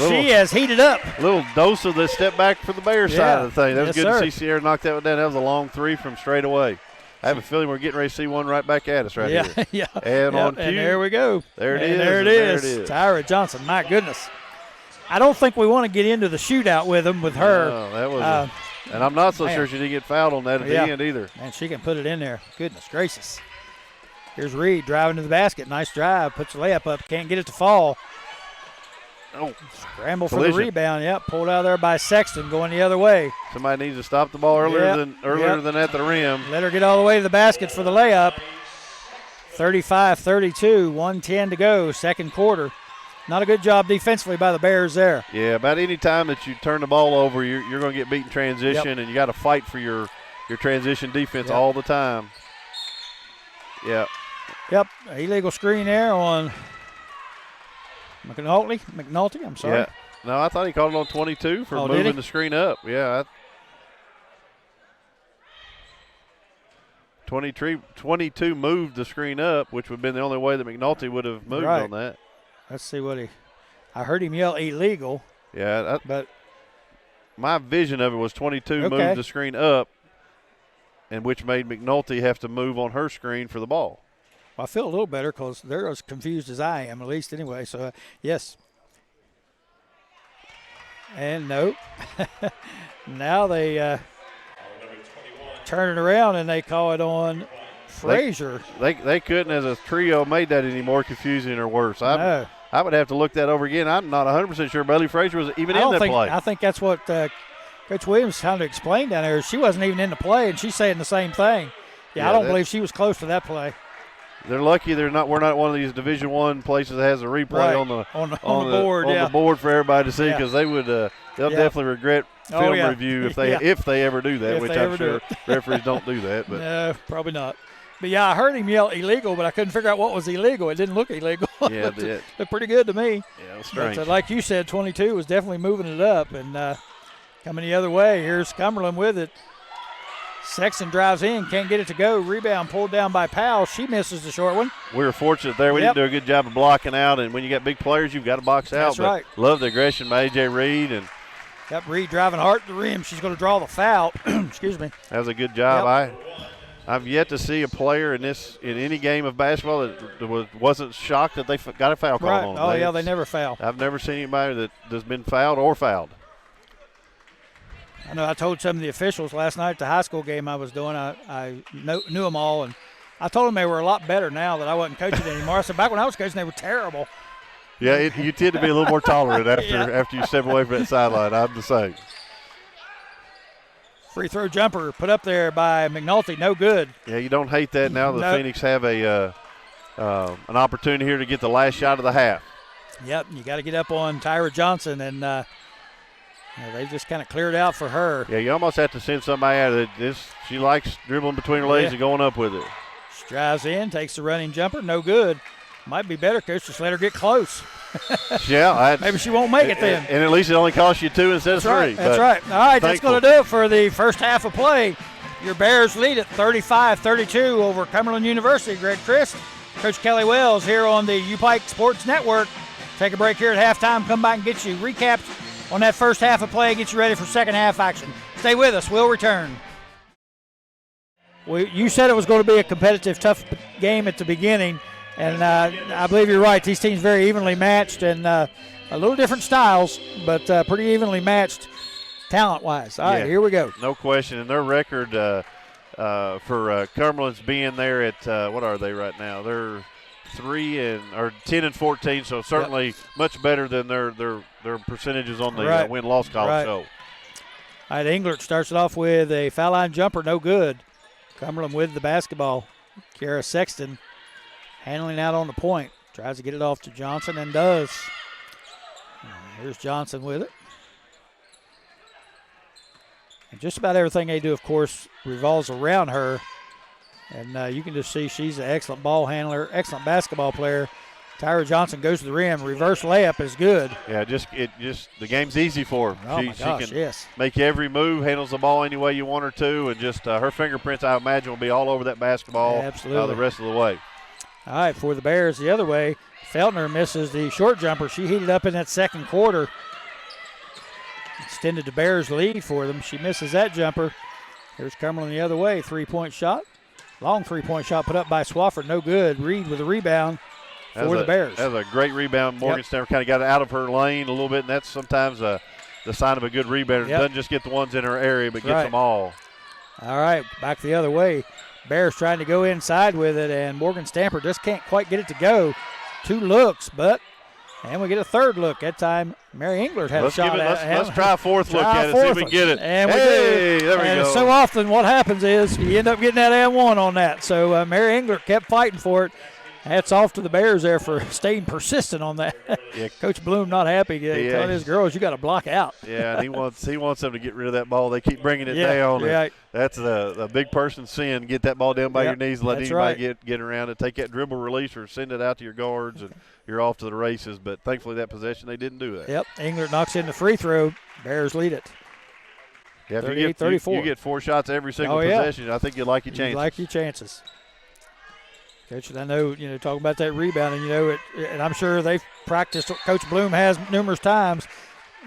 She has heated up. A little dose of the step back for the Bears side of the thing. That was Yes, good sir. to see Sierra knock that one down. That was a long three from straight away. I have a feeling we're getting ready to see one right back at us right here. Yeah. And on cue. And there we go. There it and is. There it and there is. it is. Tyra Johnson, my goodness. I don't think we want to get into the shootout with him, with her. No, that was and I'm not so man. sure she didn't get fouled on that at the end either. And she can put it in there. Goodness gracious. Here's Reed driving to the basket. Nice drive. Puts the layup up. Can't get it to fall. Oh, Scramble for collision. the rebound. Yep, pulled out of there by Sexton going the other way. Somebody needs to stop the ball earlier Yep. than at the rim. Let her get all the way to the basket for the layup. 35-32, 1:10 to go, second quarter. Not a good job defensively by the Bears there. Yeah, about any time that you turn the ball over, you're going to get beat in transition, and you got to fight for your transition defense all the time. Yeah. Yep, illegal screen there on McNulty, I'm sorry. Yeah. No, I thought he called it on 22 for Oh, did moving he? the screen up. Yeah. 22 moved the screen up, which would have been the only way that McNulty would have moved on that. Let's see what I heard him yell illegal. Yeah, but my vision of it was 22 moved the screen up, and which made McNulty have to move on her screen for the ball. Well, I feel a little better because they're as confused as I am, at least anyway. So, yes. And no. Now they turn it around and they call it on Frazier. They couldn't, as a trio, made that any more confusing or worse. No. I would have to look that over again. I'm not 100% sure Bailey Frazier was even in that play. I think that's what Coach Williams trying to explain down there. She wasn't even in the play, and she's saying the same thing. Yeah, I don't believe she was close to that play. They're lucky we're not one of these Division I places that has a replay on the board, the board for everybody to see, because they would they'll definitely regret film review if they ever do that, which I'm sure referees don't do that. But no, probably not. But yeah, I heard him yell illegal, but I couldn't figure out what was illegal. It didn't look illegal. Yeah, it looked pretty good to me. Yeah, it was strange. But, like you said, 22 was definitely moving it up and coming the other way. Here's Cumberland with it. Sexton drives in, can't get it to go. Rebound pulled down by Powell. She misses the short one. We were fortunate there. We didn't do a good job of blocking out, and when you got big players, you've got to box out. That's right. Love the aggression by A.J. Reed. And Reed driving hard to the rim. She's going to draw the foul. Excuse me. That was a good job. I've yet to see a player in any game of basketball that wasn't shocked that they got a foul call on them. Oh, yeah, they never foul. I've never seen anybody that's been fouled or fouled. I know I told some of the officials last night at the high school game I was doing, I knew them all, and I told them they were a lot better now that I wasn't coaching anymore. I said back when I was coaching, they were terrible. Yeah, you tend to be a little more tolerant after you step away from that sideline. I'm the same. Free throw jumper put up there by McNulty, no good. Yeah, you don't hate that now. The Phoenix have an opportunity here to get the last shot of the half. Yep, you got to get up on Tyra Johnson, and they just kind of cleared out for her. Yeah, you almost have to send somebody out of this. She likes dribbling between her legs and going up with it. She drives in, takes the running jumper, no good. Might be better, Coach, just let her get close. Yeah. Maybe she won't make it then. And at least it only costs you 2 instead of 3. That's right. All right, that's going to do it for the first half of play. Your Bears lead at 35-32 over Cumberland University. Greg Christ, Coach Kelly Wells here on the UPIKE Sports Network. Take a break here at halftime. Come back and get you recaps on that first half of play, get you ready for second half action. Stay with us. We'll return. You said it was going to be a competitive, tough game at the beginning. And I believe you're right. These teams very evenly matched and a little different styles, but pretty evenly matched talent-wise. All right, here we go. No question. And their record for Cumberland's being there at what are they right now? They're 10-14, so certainly much better than their percentages on the win-loss column show. All right, Englert starts it off with a foul line jumper, no good. Cumberland with the basketball. Kiara Sexton handling out on the point. Tries to get it off to Johnson and does. Here's Johnson with it. And just about everything they do, of course, revolves around her. And you can just see she's an excellent ball handler, excellent basketball player. Tyra Johnson goes to the rim. Reverse layup is good. Yeah, the game's easy for her. Oh, my gosh, she can make every move, handles the ball any way you want her to, and just her fingerprints, I imagine, will be all over that basketball absolutely the rest of the way. All right, for the Bears the other way, Feltner misses the short jumper. She heated up in that second quarter. Extended the Bears' lead for them. She misses that jumper. Here's Cumberland the other way. 3-point shot. Long 3-point shot put up by Swafford. No good. Reed with a rebound for the Bears. That was a great rebound. Morgan Stamper kind of got out of her lane a little bit, and that's sometimes the sign of a good rebounder. Doesn't just get the ones in her area, but gets them all. All right, back the other way. Bears trying to go inside with it, and Morgan Stamper just can't quite get it to go. 2 looks, and we get a third look. That time, Mary Englert had a shot at it. Let's try a fourth look at it, see if we can get it. And we do. There we go. And so often what happens is you end up getting that and one on that. So Mary Englert kept fighting for it. Hats off to the Bears there for staying persistent on that. Yeah. Coach Bloom not happy. Telling his girls, you got to block out. Yeah, and he wants them to get rid of that ball. They keep bringing it down. Yeah. That's the big person sin. Get that ball down by your knees and let anybody get around it. Take that dribble release or send it out to your guards, and you're off to the races. But thankfully that possession, they didn't do that. Yep, Englert knocks in the free throw. Bears lead it. Yeah, if 38-34. You get 4 shots every single possession, I think you like your chances. You like your chances. Coach, I know, talking about that rebounding, and I'm sure they've practiced, Coach Bloom has numerous times,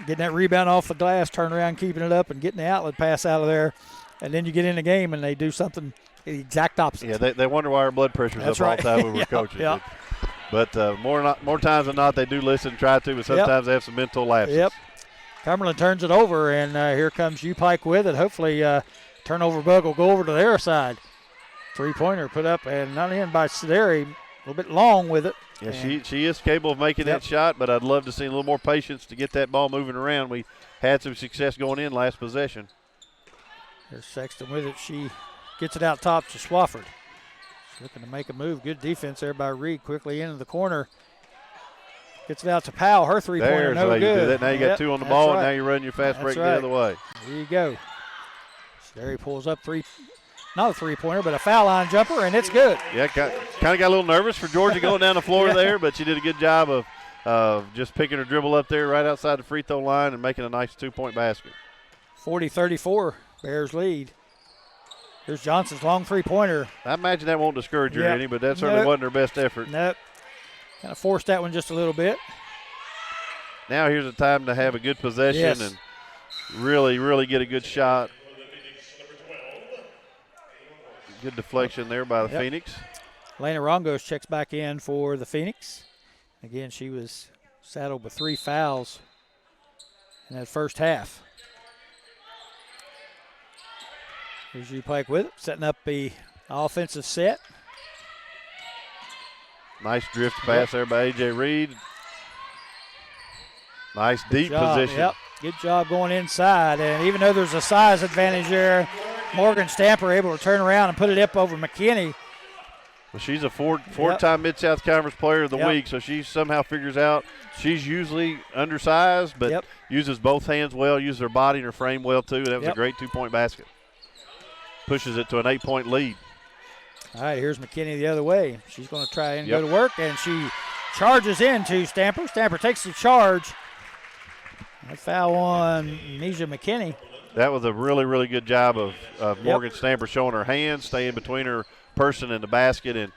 getting that rebound off the glass, turning around, keeping it up, and getting the outlet pass out of there. And then you get in the game, and they do something the exact opposite. Yeah, they wonder why our blood pressure's up all the time when we're coaching. Yeah. But more times than not, they do listen and try to, but sometimes they have some mental lapses. Yep. Cumberland turns it over, and here comes UPIKE with it. Hopefully turnover bug will go over to their side. 3-pointer put up and not in by Sideri. A little bit long with it. Yeah, she is capable of making that shot, but I'd love to see a little more patience to get that ball moving around. We had some success going in last possession. There's Sexton with it. She gets it out top to Swafford. She's looking to make a move. Good defense there by Reed. Quickly into the corner. Gets it out to Powell. Her 3-pointer, no good. You do that. Now you got 2 on the ball, and now you're running your fast break the other way. There you go. Sideri pulls up not a 3-pointer, but a foul line jumper, and it's good. Yeah, kind of got a little nervous for Georgia going down the floor there, but she did a good job of just picking her dribble up there right outside the free throw line and making a nice 2-point basket. 40-34, Bears lead. Here's Johnson's long 3-pointer. I imagine that won't discourage her any, but that certainly wasn't her best effort. Nope. Kind of forced that one just a little bit. Now here's a time to have a good possession and really, really get a good shot. Good deflection there by the Phoenix. Lena Rongos checks back in for the Phoenix. Again, she was saddled with 3 fouls in that first half. Here's UPIKE with it, setting up the offensive set. Nice drift pass there by A.J. Reed. Nice deep position. Yep, good job going inside. And even though there's a size advantage there, Morgan Stamper able to turn around and put it up over McKinney. Well, she's a four-time Mid-South Conference Player of the Week, so she somehow figures out she's usually undersized, but uses both hands well, uses her body and her frame well, too. That was a great 2-point basket. Pushes it to an 8-point lead. All right, here's McKinney the other way. She's going to try and go to work, and she charges into Stamper. Stamper takes the charge. That foul on Nisha McKinney. That was a really, really good job of Morgan Stamper showing her hands, staying between her person and the basket, and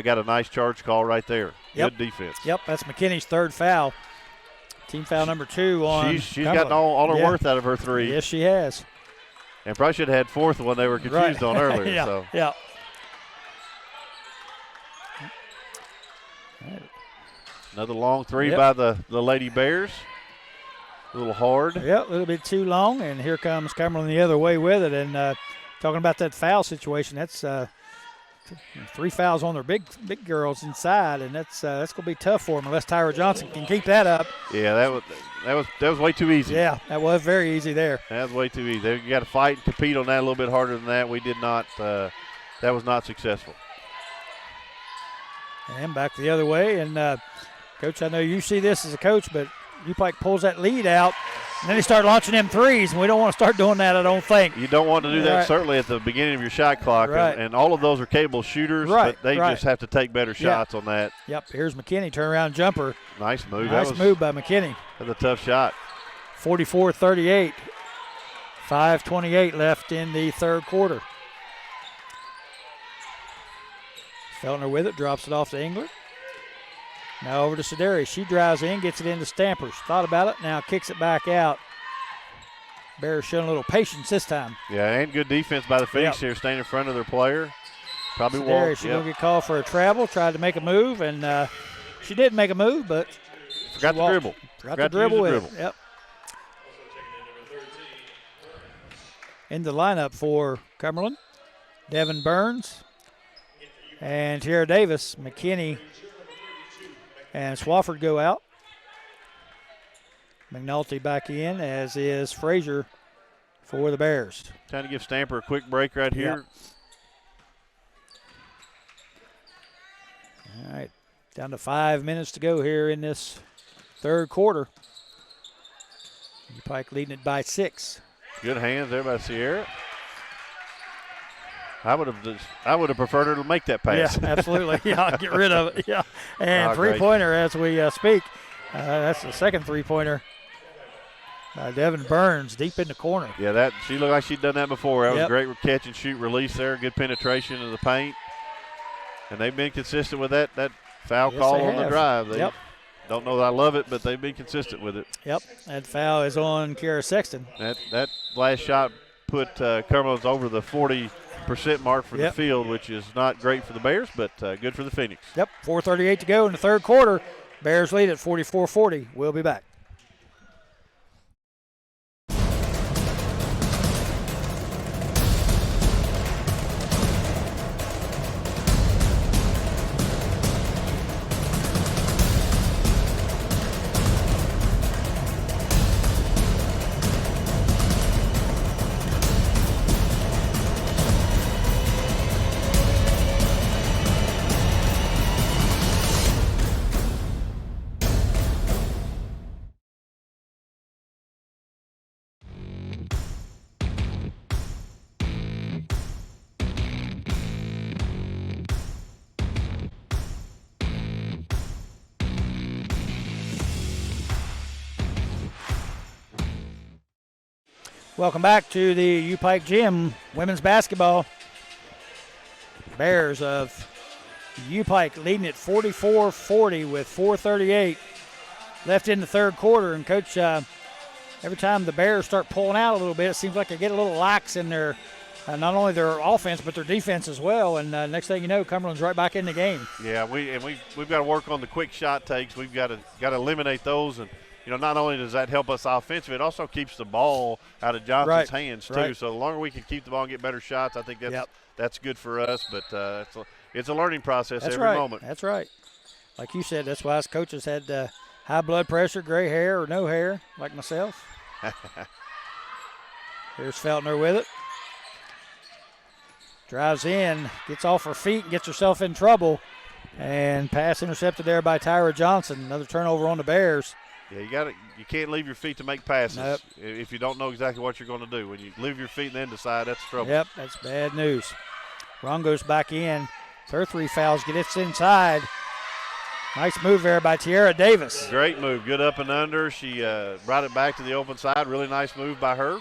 got a nice charge call right there. Good defense. Yep, that's McKinney's 3rd foul. Team foul number 2 on She's gotten all her worth out of her 3. Yes, she has. And probably should have had 4th one they were confused on earlier. Yeah. Another long 3 by the Lady Bears. A little hard. Yep, a little bit too long, and here comes Cumberland the other way with it. And talking about that foul situation, that's 3 fouls on their big girls inside, and that's going to be tough for them unless Tyra Johnson can keep that up. Yeah, that was way too easy. Yeah, that was very easy there. That was way too easy. You got to fight and compete on that a little bit harder than that. We did not. That was not successful. And back the other way, and Coach, I know you see this as a coach, but UPIKE pulls that lead out, and then they start launching them threes, and we don't want to start doing that, I don't think. You don't want to do that, certainly at the beginning of your shot clock, and all of those are capable shooters, but they just have to take better shots on that. Yep, here's McKinney, turnaround jumper. Nice move. Nice move by McKinney. That's a tough shot. 44-38, 5:28 left in the 3rd quarter. Feltner with it, drops it off to Englert. Now over to Sederi. She drives in, gets it into Stampers. Thought about it, now kicks it back out. Bears showing a little patience this time. Yeah, and good defense by the Phoenix here, staying in front of their player. Probably Sederi, she's going to get called for a travel, tried to make a move, and she did make a move, but forgot to dribble. Forgot to dribble with it. Yep. In the lineup for Cumberland, Devin Burns and Tierra Davis, McKinney and Swafford go out. McNulty back in, as is Frazier for the Bears. Trying to give Stamper a quick break right here. Yep. All right, down to 5 minutes to go here in this third quarter. UPIKE leading it by 6. Good hands there by Sierra. I would have preferred her to make that pass. Yeah, absolutely. Yeah, get rid of it. Yeah, and three-pointer as we speak. That's the second three-pointer by Devin Burns, deep in the corner. Yeah, she looked like she'd done that before. That was Yep. great catch and shoot release there. Good penetration of the paint. And they've been consistent with that foul call on the drive. They don't know that I love it, but they've been consistent with it. Yep, that foul is on Kiara Sexton. That last shot put Cumberland's over the 40% mark for the field, which is not great for the Bears, but good for the Phoenix. Yep, 4:38 to go in the third quarter. Bears lead at 44-40. We'll be back. Welcome back to the UPIKE Gym women's basketball. Bears of UPIKE leading at 44-40 with 4:38 left in the third quarter. And, Coach, every time the Bears start pulling out a little bit, it seems like they get a little lax in their not only their offense but their defense as well. And next thing you know, Cumberland's right back in the game. Yeah, we've got to work on the quick shot takes. We've got to eliminate those. And not only does that help us offensively, it also keeps the ball out of Johnson's hands too. Right. So the longer we can keep the ball and get better shots, I think that's good for us. But it's a learning process every moment. That's right. Like you said, that's why us coaches had high blood pressure, gray hair or no hair, like myself. Here's Feltner with it. Drives in, gets off her feet, and gets herself in trouble. And pass intercepted there by Tyra Johnson. Another turnover on the Bears. Yeah, you can't leave your feet to make passes. Nope. If you don't know exactly what you're going to do. When you leave your feet and then decide, that's trouble. Yep, that's bad news. Rongo's back in. Her 3 fouls get it inside. Nice move there by Tierra Davis. Great move. Good up and under. She brought it back to the open side. Really nice move by her.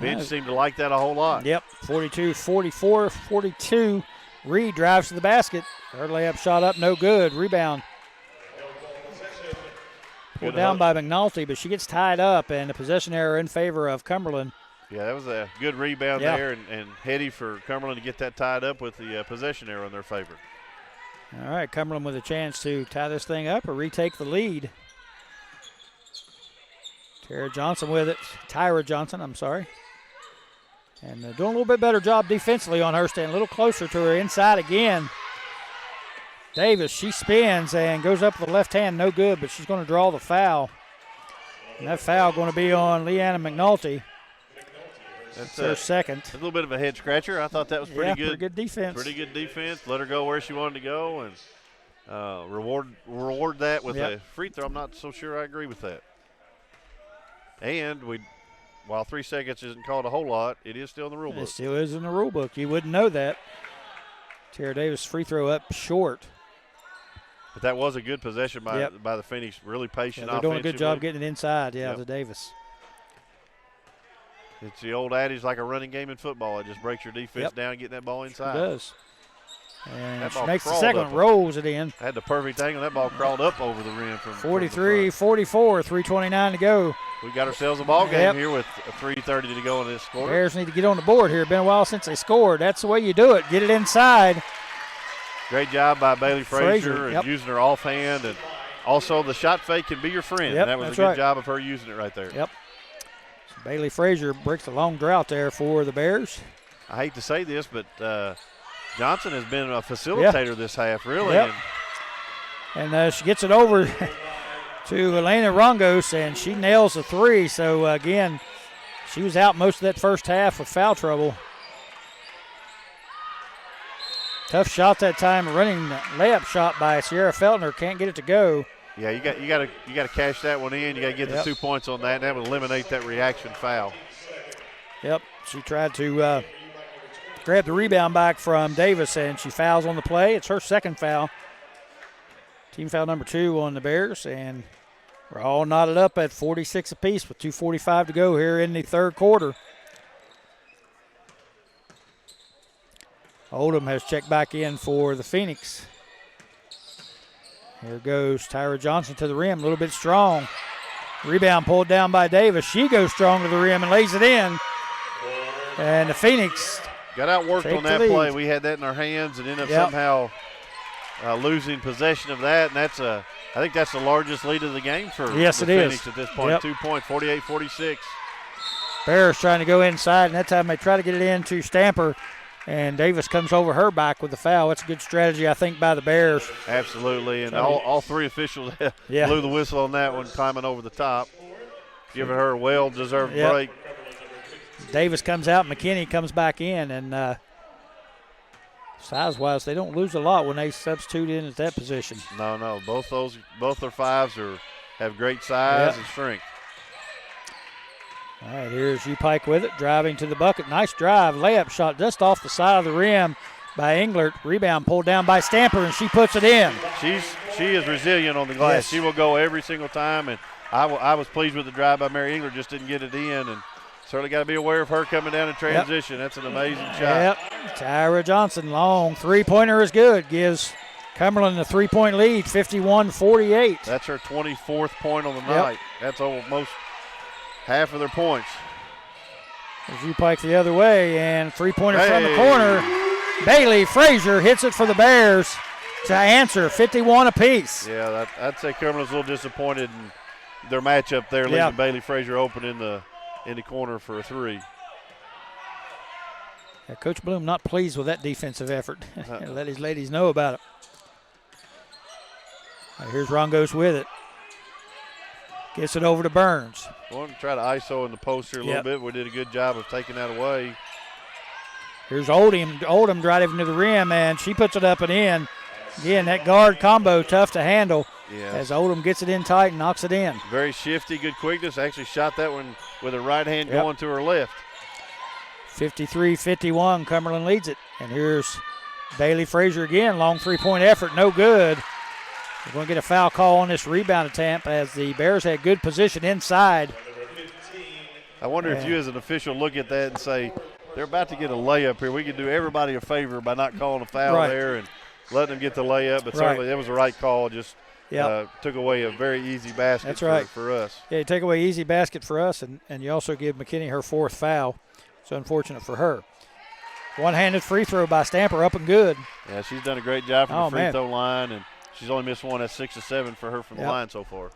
Bench seemed to like that a whole lot. Yep, 42-44, 42. Reed drives to the basket. Her layup shot up, no good. Rebound. Pulled down by McNulty, but she gets tied up, and a possession error in favor of Cumberland. Yeah, that was a good rebound there, and heady for Cumberland to get that tied up with the possession error in their favor. All right, Cumberland with a chance to tie this thing up or retake the lead. Tyra Johnson, I'm sorry. And doing a little bit better job defensively on her, staying a little closer to her inside again. Davis, she spins and goes up with the left hand, no good, but she's going to draw the foul. And that foul going to be on Leanna McNulty. That's her second. A little bit of a head scratcher. I thought that was pretty good. Pretty good defense. Pretty good defense. Let her go where she wanted to go and reward that with a free throw. I'm not so sure I agree with that. And while 3 seconds isn't called a whole lot, it is still in the rule book. It still is in the rule book. You wouldn't know that. Tierra Davis free throw up short. But that was a good possession by the Phoenix. Really patient. They're doing a good job getting it inside, to Davis. It's the old adage, like a running game in football. It just breaks your defense down and getting that ball inside. It does. And That she ball makes the crawled second up. one, rolls it in. Had the perfect angle. That ball crawled up over the rim from 43-44, 3:29 to go. We got ourselves a ball game Yep. here with 3:30 to go in this quarter. Bears need to get on the board here. Been a while since they scored. That's the way you do it. Get it inside. Great job by Bailey Frazier and Yep. using her offhand. And also the shot fake can be your friend. Yep, That was a that's good right. job of her using it right there. Yep. So Bailey Frazier breaks a long drought there for the Bears. I hate to say this, but Johnson has been a facilitator this half, really. Yep. And she gets it over to Elena Rongos, and she nails the three. So, again, she was out most of that first half with foul trouble. Tough shot that time, a running layup shot by Sierra Feltner. Can't get it to go. Yeah, you got to cash that one in. You got to get the 2 points on that, and that would eliminate that reaction foul. Yep, she tried to grab the rebound back from Davis, and she fouls on the play. It's her second foul. Team foul number 2 on the Bears, and we're all knotted up at 46 apiece with 2:45 to go here in the third quarter. Oldham has checked back in for the Phoenix. Here goes Tyra Johnson to the rim, a little bit strong. Rebound pulled down by Davis. She goes strong to the rim and lays it in. And the Phoenix got outworked take on the that lead. play. We had that in our hands and ended up Yep. somehow losing possession of that. And I think that's the largest lead of the game for Yes, the it Phoenix is. at this point. Yep. 2 points, 48-46. Bears trying to go inside, and that time they try to get it into Stamper, and Davis comes over her back with the foul. That's a good strategy, I think, by the Bears. Absolutely, and So- all three officials Yeah. blew the whistle on that one, climbing over the top, giving her a well-deserved Yep. break. Davis comes out, McKinney comes back in, and size-wise, they don't lose a lot when they substitute in at that position. No, both their fives have great size Yep. and strength. All right, here's UPIKE with it, driving to the bucket. Nice drive, layup shot just off the side of the rim by Englert. Rebound pulled down by Stamper, and she puts it in. She is resilient on the glass. Yes. She will go every single time, and I was pleased with the drive by Mary Engler. Just didn't get it in, and certainly got to be aware of her coming down in transition. That's an amazing shot. Yep, Tyra Johnson, long three-pointer is good. Gives Cumberland a 3-point lead, 51-48. That's her 24th point on the night. That's almost half of their points. As UPIKE the other way, and three-pointer from the Hey. corner. Bailey Frazier hits it for the Bears to answer, 51 apiece. Yeah, I'd say Cumberland's a little disappointed in their matchup there, leaving Bailey Frazier open in the corner for a three. Yeah, Coach Bloom not pleased with that defensive effort. Let his ladies know about it. Right, here's Rongos with it. Gets it over to Burns. Wanted to try to ISO in the post here a little bit. We did a good job of taking that away. Here's Oldham driving to the rim, and she puts it up and in. Again, that guard combo tough to handle as Oldham gets it in tight and knocks it in. Very shifty, good quickness. Actually shot that one with her right hand going to her left. 53-51, Cumberland leads it. And here's Bailey Frazier again, long three-point effort, no good. We're going to get a foul call on this rebound attempt as the Bears had good position inside. I wonder if you as an official look at that and say, they're about to get a layup here. We could do everybody a favor by not calling a foul there and letting them get the layup. But certainly that was the right call. Just took away a very easy basket for us. Yeah, you take away easy basket for us, and you also give McKinney her fourth foul. It's unfortunate for her. One-handed free throw by Stamper, up and good. Yeah, she's done a great job from the free throw line, and she's only missed one. That's 6 of 7 for her from the line so far.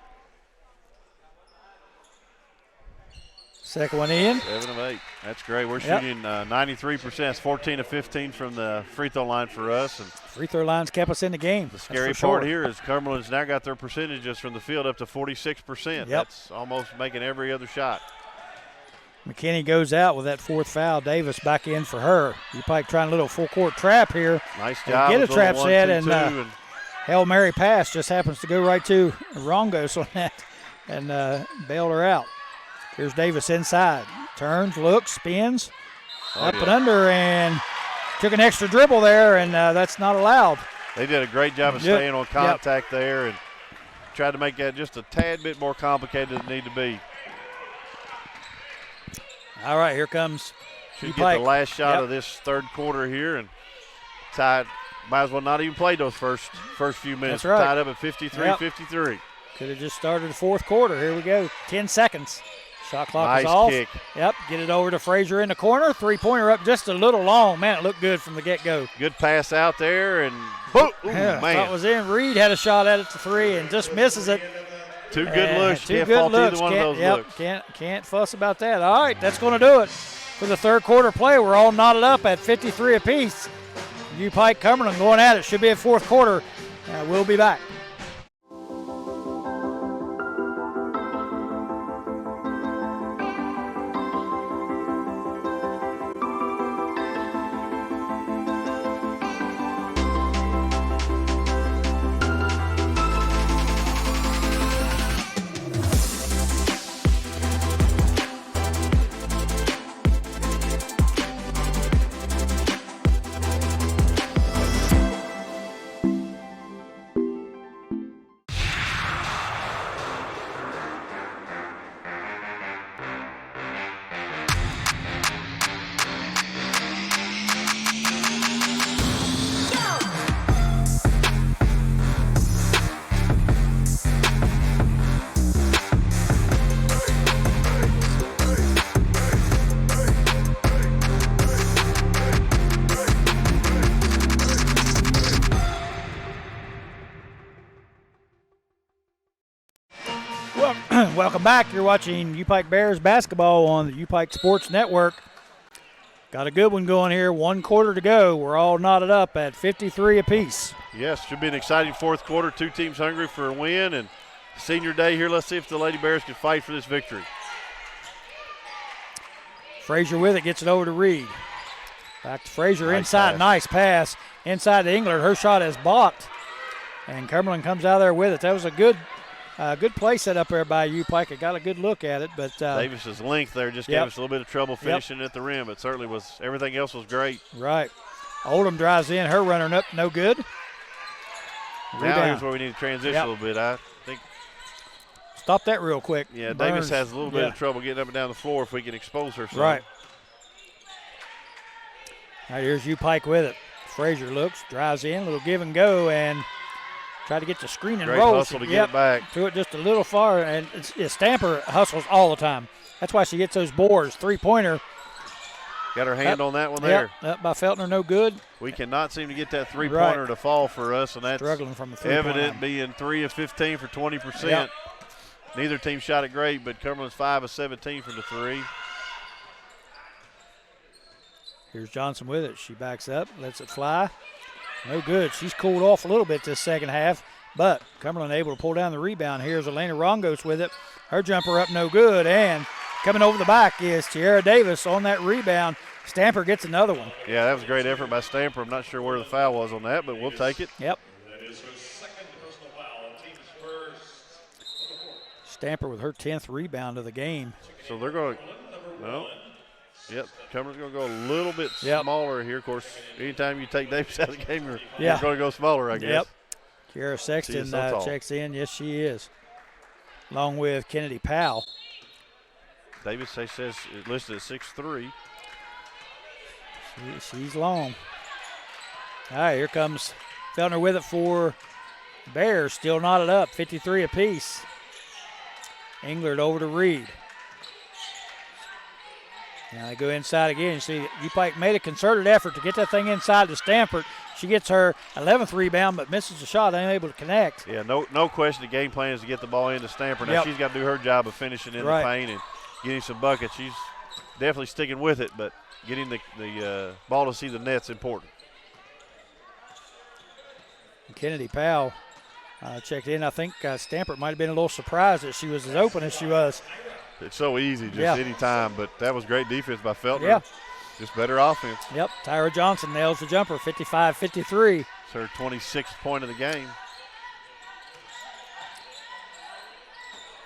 Second one in. 7 of 8. That's great. We're shooting 93%. That's 14 of 15 from the free throw line for us. And free throw lines kept us in the game. The scary part here is Cumberland's now got their percentages from the field up to 46%. That's almost making every other shot. McKinney goes out with that fourth foul. Davis back in for her. UPIKE trying a little full-court trap here. Nice job. Get a trap set, and and Hail Mary pass just happens to go right to Rongos on that and bailed her out. Here's Davis inside. Turns, looks, spins, up and under, and took an extra dribble there, and that's not allowed. They did a great job of staying on contact there and tried to make that just a tad bit more complicated than it needed to be. All right, here comes Should get the last shot of this third quarter here and tie it might as well not even play those first few minutes. That's right. Tied up at 53-53. Could have just started the fourth quarter. Here we go. 10 seconds. Shot clock Nice is off. kick. Yep, get it over to Frazier in the corner. Three-pointer up just a little long. Man, it looked good from the get-go. Good pass out there, and boom, Yeah, man. thought it was in. Reed had a shot at it to three and just misses it. Two good looks. Two Can't good fault looks. either one of those looks. Can't fuss about that. All right, that's going to do it for the third quarter play. We're all knotted up at 53 apiece. UPIKE Cumberland going at it. Should be a fourth quarter. We'll be back. Welcome back. You're watching UPIKE Bears basketball on the UPIKE Sports Network. Got a good one going here. 1 quarter to go. We're all knotted up at 53 apiece. Yes, should be an exciting fourth quarter. Two teams hungry for a win, and senior day here. Let's see if the Lady Bears can fight for this victory. Frazier with it, gets it over to Reed. Back to Frazier Nice inside. pass. Nice pass. Inside to Engler. Her shot is blocked. And Cumberland comes out there with it. That was a good play set up there by UPIKE. I got a good look at it, but Davis's length there just gave us a little bit of trouble finishing at the rim. It certainly was. Everything else was great. Right. Oldham drives in. Her runner up, no good. Now Rebound. here's where we need to transition a little bit. I think. Stop that real quick. Yeah, Burns. Davis has a little bit of trouble getting up and down the floor if we can expose her. Right. All right, here's UPIKE with it. Frazier looks, drives in, little give and go, and try to get the screen and Great roll. hustle to get it back. Threw it just a little far, and Stamper hustles all the time. That's why she gets those boards. Three-pointer. Got her hand on that one there. Up by Feltner, no good. We cannot seem to get that three-pointer to fall for us, and that's struggling from the three-point evident line. being 3 of 15 for 20%. Yep. Neither team shot it great, but Cumberland's 5 of 17 from the three. Here's Johnson with it. She backs up, lets it fly. No good. She's cooled off a little bit this second half, but Cumberland able to pull down the rebound. Here's Elena Rongos with it. Her jumper up no good, and coming over the back is Tiara Davis on that rebound. Stamper gets another one. Yeah, that was a great effort by Stamper. I'm not sure where the foul was on that, but we'll take it. Yep. Stamper with her 10th rebound of the game. So they're going to, well, yep, Cumberland's going to go a little bit smaller here. Of course, anytime you take Davis out of the game, you're going to go smaller, I guess. Yep. Kiara Sexton checks in. Yes, she is. Along with Kennedy Powell. Davis, they says, is listed at 6'3". She's long. All right, here comes Feltner with it for Bears. Still knotted up, 53 apiece. Englert over to Reed. Now they go inside again. You see, UPIKE made a concerted effort to get that thing inside to Stanford. She gets her 11th rebound, but misses the shot, unable to connect. Yeah, no question the game plan is to get the ball into Stanford. Now she's got to do her job of finishing in the paint and getting some buckets. She's definitely sticking with it, but getting the ball to see the net's important. Kennedy Powell checked in. I think Stanford might have been a little surprised that she was as open as she was. It's so easy, just any time, but that was great defense by Feltner. Yeah. Just better offense. Yep, Tyra Johnson nails the jumper, 55-53. It's her 26th point of the game.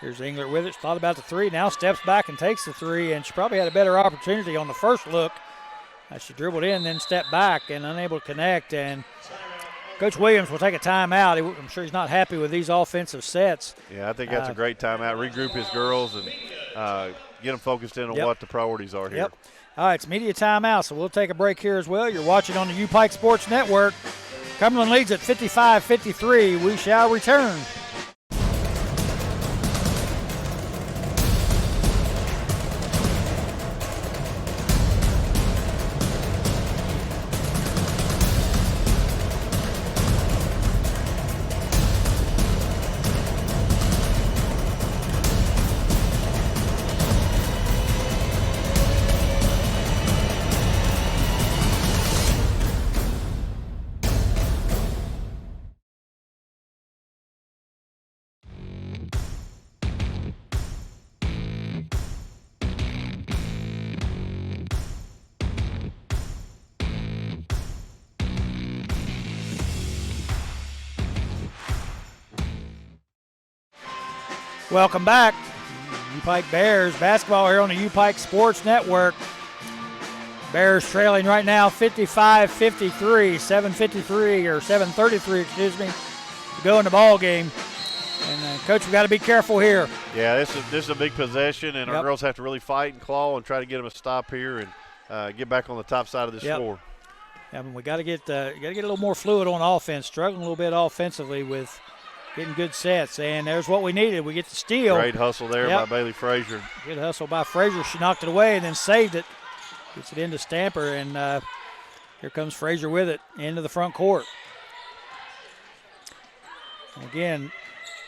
Here's Englert with it. She thought about the three, now steps back and takes the three, and she probably had a better opportunity on the first look. She dribbled in, then stepped back and unable to connect, and Coach Williams will take a timeout. I'm sure he's not happy with these offensive sets. Yeah, I think that's a great timeout. Regroup his girls and get them focused in on what the priorities are here. All right, it's media timeout, so we'll take a break here as well. You're watching on the UPIKE Sports Network. Cumberland leads at 55-53. We shall return. Welcome back. UPIKE Bears basketball here on the UPIKE Sports Network. Bears trailing right now 55-53, 7:53 or 7:33, excuse me, to go in the ball game. And Coach, we got to be careful here. Yeah, this is a big possession, and our girls have to really fight and claw and try to get them a stop here and get back on the top side of the score. Yeah, I mean, we got to get a little more fluid on offense. Struggling a little bit offensively with getting good sets, and there's what we needed. We get the steal. Great hustle there by Bailey Frazier. Good hustle by Frazier. She knocked it away and then saved it. Gets it into Stamper, and here comes Frazier with it into the front court. And again,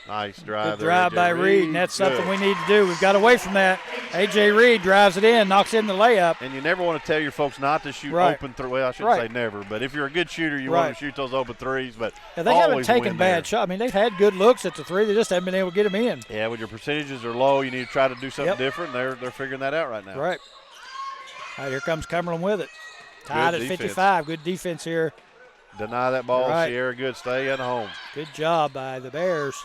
nice drive. Good drive by Reed, and that's something we need to do. We've got away from that. A.J. Reed drives it in, knocks in the layup. And you never want to tell your folks not to shoot open threes. Well, I shouldn't say never, but if you're a good shooter, you want to shoot those open threes. But they haven't taken bad shots. I mean, they've had good looks at the three. They just haven't been able to get them in. Yeah, when your percentages are low, you need to try to do something different. They're figuring that out right now. Right. All right, here comes Cumberland with it. Tied at 55. Good defense here. Deny that ball, Sierra. Good. Stay at home. Good job by the Bears.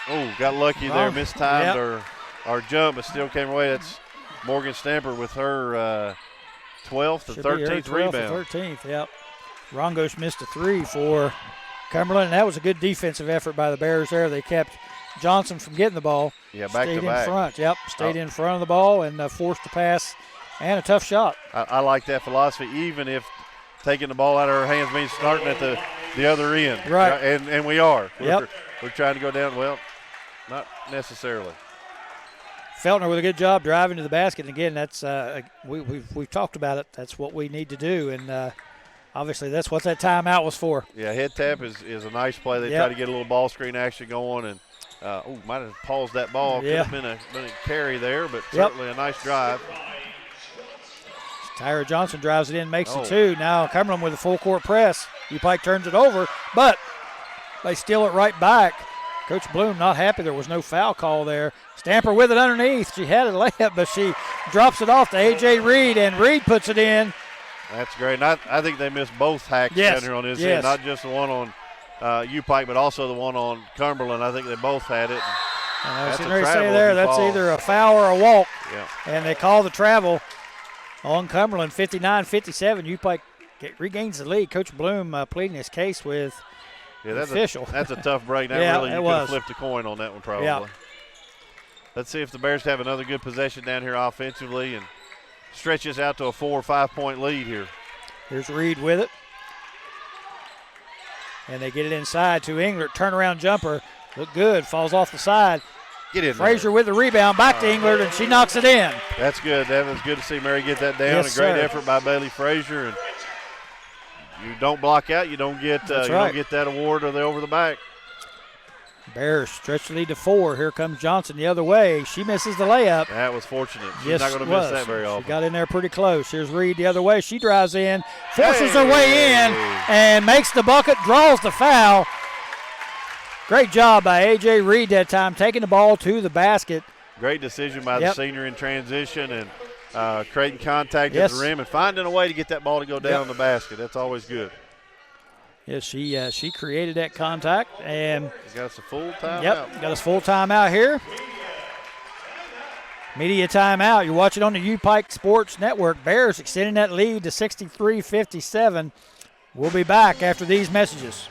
Oh, got lucky there. Mistimed our jump, but still came away. That's Morgan Stamper with her 12th and 13th rebound. 13th, yep. Rongos missed a three for Cumberland, and that was a good defensive effort by the Bears there. They kept Johnson from getting the ball. Yeah, back to back. Stayed in front, Stayed in front of the ball and forced the pass and a tough shot. I like that philosophy, even if taking the ball out of her hands means starting at the other end. Right. And we are. We're trying to go down. Well, not necessarily. Feltner with a good job driving to the basket. And again, that's we've talked about it. That's what we need to do. And obviously that's what that timeout was for. Yeah, head tap is a nice play. They try to get a little ball screen action going. And, might have paused that ball. Could have been a carry there, but certainly a nice drive. Tyra Johnson drives it in, makes it two. Now Cumberland with a full court press. UPIKE turns it over, but they steal it right back. Coach Bloom not happy there was no foul call there. Stamper with it underneath. She had a layup, but she drops it off to A.J. Reed, and Reed puts it in. That's great. And I think they missed both hacks down here on this end, not just the one on UPIKE, but also the one on Cumberland. I think they both had it. That's either a foul or a walk. Yeah. And they call the travel on Cumberland, 59-57. UPIKE regains the lead. Coach Bloom pleading his case with the official. That's a tough break. That you could have flipped a coin on that one probably. Yeah. Let's see if the Bears have another good possession down here offensively and stretch this out to a 4 or 5 point lead here. Here's Reed with it. And they get it inside to Englert. Turnaround jumper. Look good. Falls off the side. Get in Frazier there. with the rebound. Back to Englert, and she knocks it in. That's good. That was good to see Mary get that down. Yes, a great sir. effort by Bailey Frazier. And you don't block out, you don't get don't get that award or the over the back. Bears stretch the lead to 4. Here comes Johnson the other way. She misses the layup. That was fortunate. She's not going to miss that very often. She got in there pretty close. Here's Reed the other way. She drives in, forces her way in, and makes the bucket, draws the foul. Great job by A.J. Reed that time, taking the ball to the basket. Great decision by the senior in transition and creating contact at the rim and finding a way to get that ball to go down the basket. That's always good. Yes, she created that contact. And he's got us a full timeout. Got us full timeout here. Media timeout. You're watching on the UPIKE Sports Network. Bears extending that lead to 63-57. We'll be back after these messages.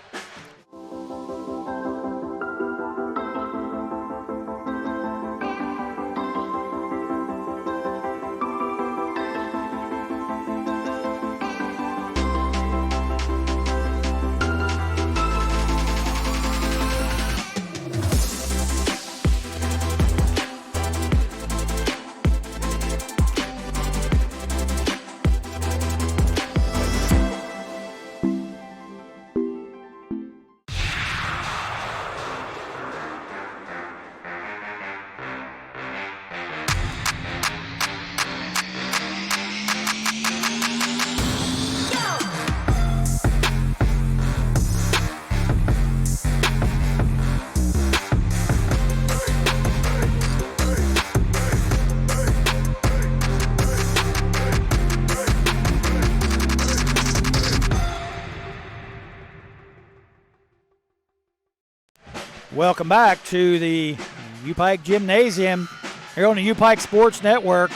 Welcome back to the UPIKE Gymnasium here on the UPIKE Sports Network.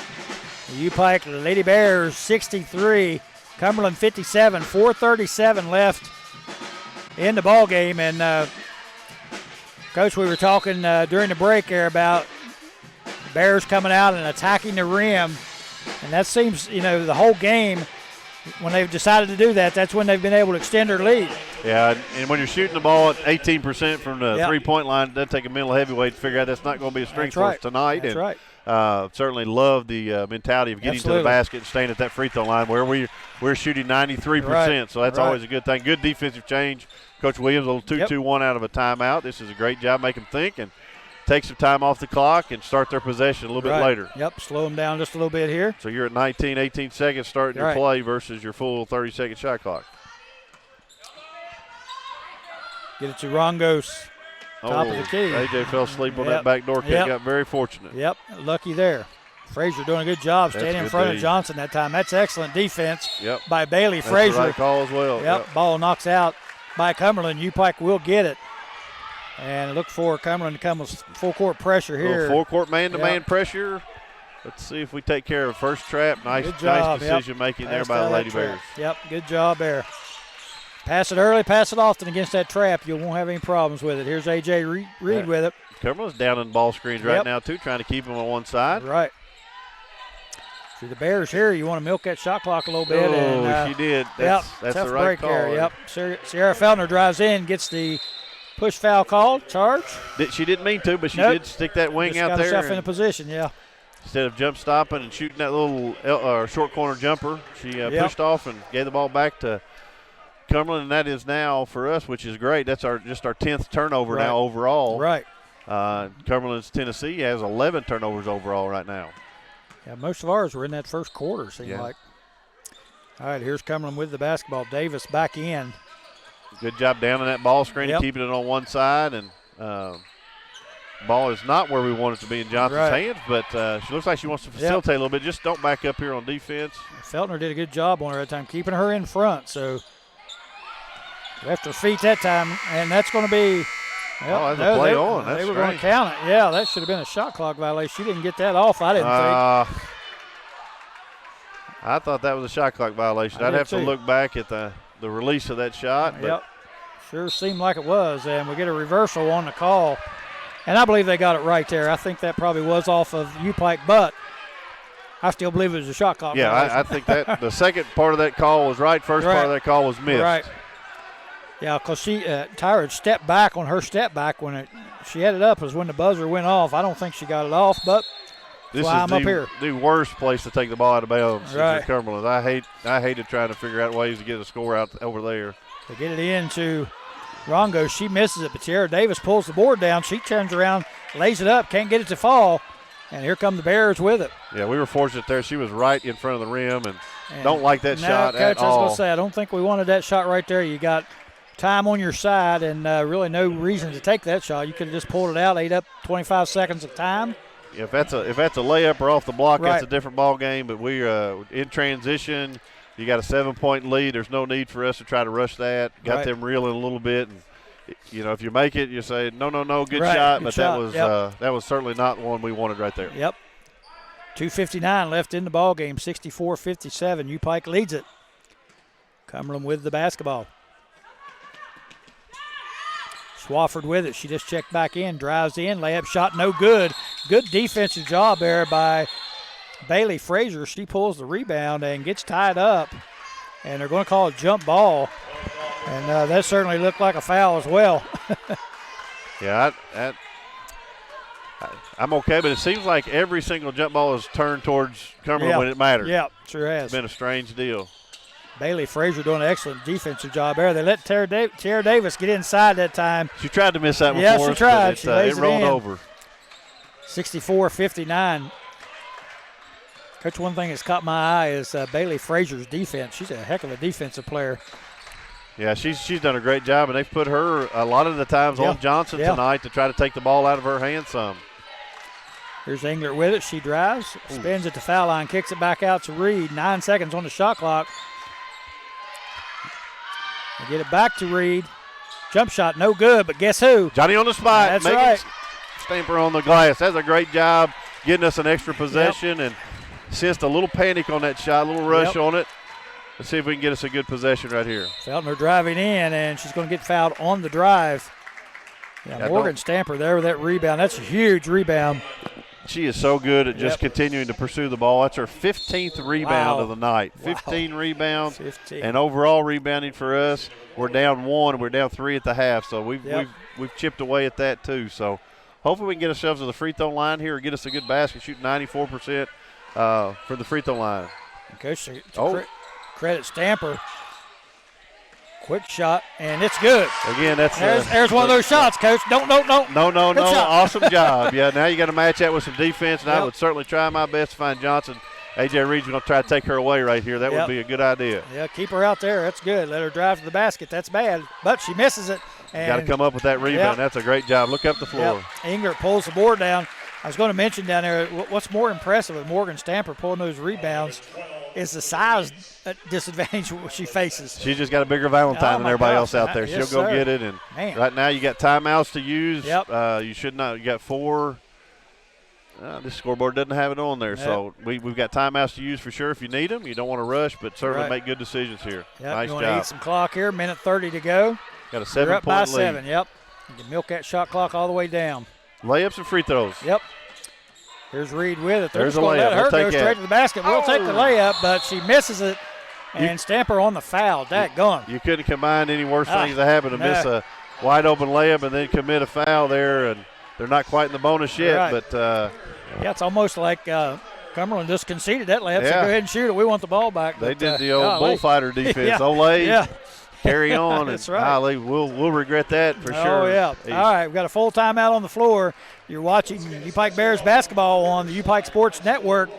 The UPIKE Lady Bears 63, Cumberland 57, 4:37 left in the ball game. And Coach, we were talking during the break there about Bears coming out and attacking the rim, and that seems, the whole game. When they've decided to do that, that's when they've been able to extend their lead. Yeah, and when you're shooting the ball at 18% from the three-point line, it does take a mental heavyweight to figure out that's not going to be a strength for us tonight. That's right. Certainly love the mentality of getting to the basket and staying at that free throw line where we're shooting 93%, so that's always a good thing. Good defensive change. Coach Williams, a little 2-2-1 out of a timeout. This is a great job. Make them think and take some time off the clock and start their possession a little bit later. Yep, slow them down just a little bit here. So you're at 19, 18 seconds starting your play versus your full 30-second shot clock. Get it to Rongos, top of the key. AJ fell asleep on that backdoor kick, got very fortunate. Yep, lucky there. Frazier doing a good job standing in front of Johnson that time. That's excellent defense by Bailey Frazier. That's the right call as well. Yep, ball knocks out by Cumberland. UPIKE will get it. And look for Cumberland to come with full court pressure here. Full court man-to-man pressure. Let's see if we take care of first trap. Nice decision making there by the Lady Bears. Yep, good job there. Pass it early, pass it often against that trap. You won't have any problems with it. Here's A.J. Reed with it. Cumberland's down in ball screens right now, too, trying to keep them on one side. Right. See the Bears here, you want to milk that shot clock a little bit. She did. That's the right call. Yep. Sierra Feltner drives in, gets the push foul called, charge. She didn't mean to, but she did stick that wing out there. Got herself in a position, Instead of jump stopping and shooting that little short corner jumper, she pushed off and gave the ball back to Cumberland, and that is now for us, which is great. That's our 10th turnover now overall. Right. Cumberland's Tennessee has 11 turnovers overall right now. Yeah, most of ours were in that first quarter, seemed like. All right, here's Cumberland with the basketball. Davis back in. Good job down in that ball screen, keeping it on one side, and ball is not where we want it to be in Johnson's hands, but she looks like she wants to facilitate a little bit. Just don't back up here on defense. Feltner did a good job on her that time, keeping her in front, so left her feet that time, and that's going to be that's a play on. That's they were going to count it. Yeah, that should have been a shot clock violation. She didn't get that off, I didn't think. I thought that was a shot clock violation. I'd have to look back at the release of that shot. But sure seemed like it was, and we get a reversal on the call. And I believe they got it right there. I think that probably was off of UPIKE, but I still believe it was a shot clock violation. I think that the second part of that call was right. First part of that call was missed. Right. Yeah, because Tyra had stepped back on her step back when she had it up was when the buzzer went off. I don't think she got it off, but this is the worst place to take the ball out of bounds for Cumberland. I hated trying to figure out ways to get a score out over there. They get it into Rongo. She misses it, but Tierra Davis pulls the board down. She turns around, lays it up, can't get it to fall, and here come the Bears with it. Yeah, we were fortunate there. She was right in front of the rim, and don't like that shot Coach, at all. I was going to say, I don't think we wanted that shot right there. You got time on your side and really no reason to take that shot. You could have just pulled it out, ate up 25 seconds of time. If that's a layup or off the block, that's a different ball game. But we're in transition. You got a 7-point lead. There's no need for us to try to rush that. Got them reeling a little bit. And, if you make it, you say, no, good shot. But that was certainly not the one we wanted right there. Yep. 2:59 left in the ball game. 64-57. UPIKE leads it. Cumberland with the basketball. Swafford with it. She just checked back in, drives in, layup shot, no good. Good defensive job there by Bailey Frazier. She pulls the rebound and gets tied up, and they're going to call a jump ball. And that certainly looked like a foul as well. I'm okay, but it seems like every single jump ball is turned towards Cumberland when it matters. Yeah, sure has. It's been a strange deal. Bailey Frazier doing an excellent defensive job there. They let Tierra Davis get inside that time. She tried to miss that one for us, she tried. But she lays it rolled over. 64-59. Coach, one thing that's caught my eye is Bailey Frazier's defense. She's a heck of a defensive player. Yeah, she's done a great job, and they've put her a lot of the times on Johnson tonight to try to take the ball out of her hands some. Here's Englert with it. She drives, spins at the foul line, kicks it back out to Reed. 9 seconds on the shot clock. They get it back to Reed. Jump shot, no good, but guess who? Johnny on the spot. That's Megan right. Stamper on the glass. That's a great job getting us an extra possession and sensed a little panic on that shot, a little rush on it. Let's see if we can get us a good possession right here. Feltner driving in, and she's going to get fouled on the drive. Yeah, Morgan Stamper there with that rebound. That's a huge rebound. She is so good at just continuing to pursue the ball. That's her 15th rebound of the night. 15 rebounds. 15. And overall rebounding for us, we're down 1. We're down 3 at the half. So we've chipped away at that too. So hopefully we can get ourselves to the free throw line here or get us a good basket, shooting 94% for the free throw line. Coach, credit Stamper. Quick shot, and it's good. Again, there's one of those shots, Coach. No. No. Awesome job. Yeah, now you got to match that with some defense, and I would certainly try my best to find Johnson. A.J. Reed's going to try to take her away right here. That would be a good idea. Yeah, keep her out there. That's good. Let her drive to the basket. That's bad, but she misses it. Got to come up with that rebound. That's a great job. Look up the floor. Ingert pulls the board down. I was going to mention down there, what's more impressive with Morgan Stamper pulling those rebounds is the size disadvantage she faces. She's just got a bigger Valentine than everybody else out there. Yes, she'll go get it. And right now you got timeouts to use. You should not. You got 4. This scoreboard doesn't have it on there. So we've got timeouts to use for sure if you need them. You don't want to rush, but certainly make good decisions here. Nice you job. Want to eat some clock here, minute 30 to go. Got a 7-point lead. You're up by 7, You can milk that shot clock all the way down. Layups and free throws. Here's Reed with it. There's a going to let her go straight it. to the basket. We'll take the layup, but she misses it. And Stamper on the foul. Daggone. You couldn't combine any worse things that happen to miss a wide open layup and then commit a foul there. And they're not quite in the bonus yet. But it's almost like Cumberland just conceded that layup. So go ahead and shoot it. We want the ball back. They did the old bullfighter defense. Olay. Carry on. That's right. We'll regret that for sure. Oh, yeah. All right, we've got a full timeout on the floor. You're watching UPIKE Bears basketball on the UPIKE Sports Network.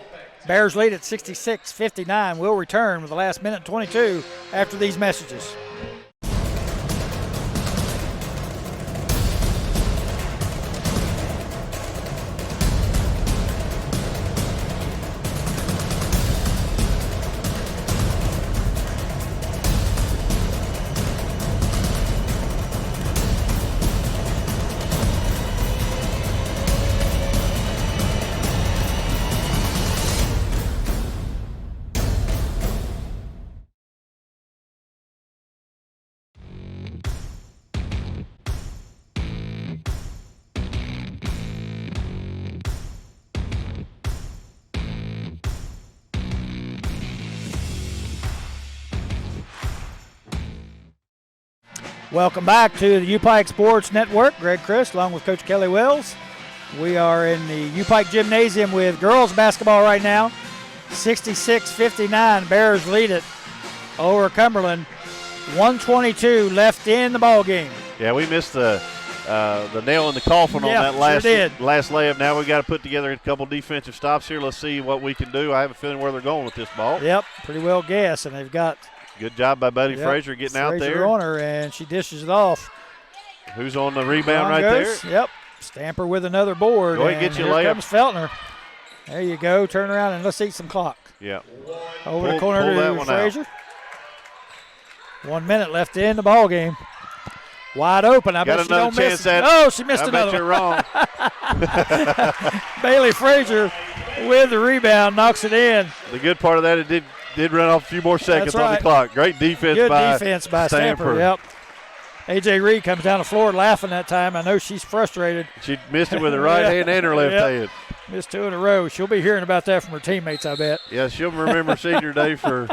Bears lead at 66-59. We'll return with the last minute 22 after these messages. Welcome back to the UPIKE Sports Network. Greg Christ along with Coach Kelly Wells. We are in the UPIKE Gymnasium with girls basketball right now. 66-59. Bears lead it over Cumberland. 1:22 left in the ball game. Yeah, we missed the nail in the coffin on that last layup. Now we've got to put together a couple defensive stops here. Let's see what we can do. I have a feeling where they're going with this ball. Yep, pretty well guessed, and they've got – good job by Buddy Frazier getting out there. On her, and she dishes it off. Who's on the rebound right there? Yep. Stamper with another board. Go ahead and get your layup. Here layup. comes Feltner. There you go. Turn around and let's eat some clock. Yeah. Over the corner to Frazier. 1 minute left in the ball game. Wide open. I bet she don't miss it. Oh, she missed another one. I bet you're wrong. Bailey Frazier with the rebound, knocks it in. The good part of that, it did run off a few more seconds on the clock. Great defense by Stamper. Yep. A.J. Reed comes down the floor laughing that time. I know she's frustrated. She missed it with her right hand and her left hand. Missed 2 in a row. She'll be hearing about that from her teammates, I bet. Yeah, she'll remember senior day for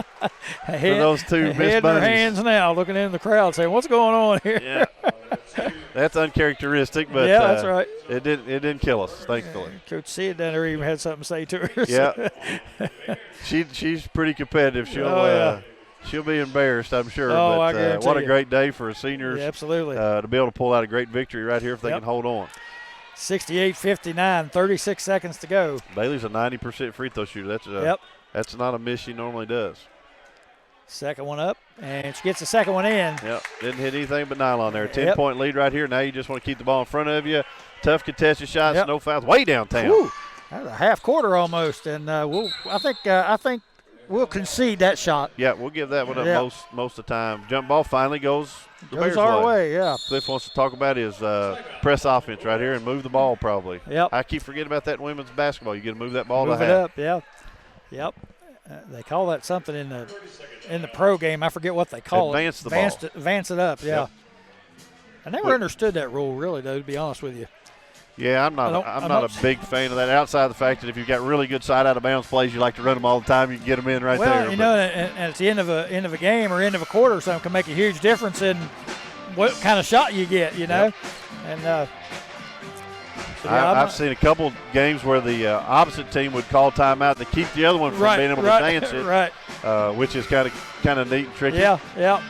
those 2 missed bunnies. Her hands now, looking in the crowd saying, what's going on here? Yeah. That's uncharacteristic, but that's right. It didn't kill us, thankfully. Coach Sid down there even had something to say to her. Yeah. She's pretty competitive. She'll be embarrassed, I'm sure. I but guarantee what a great day for seniors. Yeah, absolutely. To be able to pull out a great victory right here if they can hold on. 68-59, 36 seconds to go. Bailey's a 90% free throw shooter. That's not a miss she normally does. Second one up, and she gets the second one in. Yep, didn't hit anything but nylon there. 10-point lead right here. Now you just want to keep the ball in front of you. Tough contested shots, no fouls, way downtown. Woo. That's a half quarter almost, and I think we'll concede that shot. Yeah, we'll give that one up Yeah. most of the time. Jump ball finally goes the Goes Bears' our way, yeah. Cliff wants to talk about his press offense right here and move the ball probably. Yep. I keep forgetting about that in women's basketball. You got to move that ball Move to it half. up, yeah. Yep. They call that something in the pro game. I forget what they call Advance it. the ball. Advance it up, yeah. Yep. I never understood that rule, really, though, to be honest with you. Yeah, I'm not a big fan of that. Outside of the fact that if you've got really good side out of bounds plays, you like to run them all the time. You can get them in right there. Well, you know, and at the end of a game or end of a quarter or something can make a huge difference in what kind of shot you get. You know, Yep. and so, yeah, I've seen a couple games where the opposite team would call timeout to keep the other one from being able to dance it, right. Which is kind of neat and tricky. Yeah.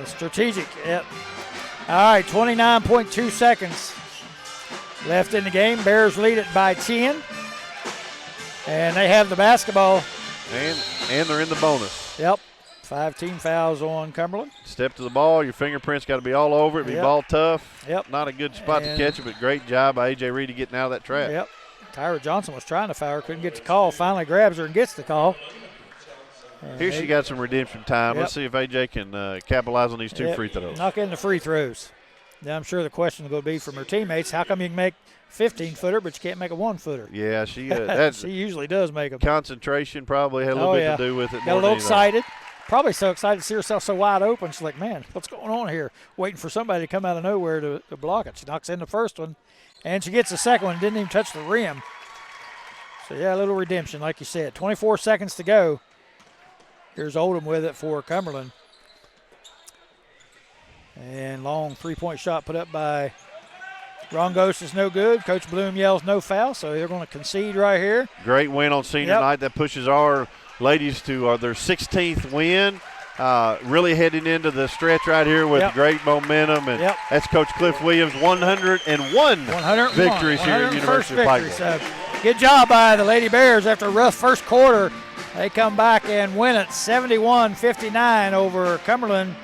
Strategic. Yep. All right, 29.2 seconds left in the game. Bears lead it by 10. And they have the basketball. And they're in the bonus. Yep. 5 team fouls on Cumberland. Step to the ball. Your fingerprints got to be all over it. Be ball tough. Yep. Not a good spot to catch it, but great job by A.J. Reedy getting out of that trap. Yep. Tyra Johnson was trying to foul her, couldn't get the call. Finally grabs her and gets the call. And Here she got some redemption time. Yep. Let's see if A.J. can capitalize on these two free throws. Knock in the free throws. Now I'm sure the question will be from her teammates, how come you can make 15-footer but you can't make a 1-footer? Yeah, she she usually does make them. Concentration probably had a little bit to do with it. Got a little excited. Probably so excited to see herself so wide open. She's like, man, what's going on here? Waiting for somebody to come out of nowhere to block it. She knocks in the first one, and she gets the second one. Didn't even touch the rim. So, yeah, a little redemption, like you said. 24 seconds to go. Here's Oldham with it for Cumberland. And long three-point shot put up by Rongos is no good. Coach Bloom yells no foul, so they're going to concede right here. Great win on senior night. That pushes our ladies to their 16th win. Really heading into the stretch right here with great momentum. And that's Coach Cliff Williams, 101 victories here at University of Pikeville. So good job by the Lady Bears after a rough first quarter. They come back and win it 71-59 over Cumberland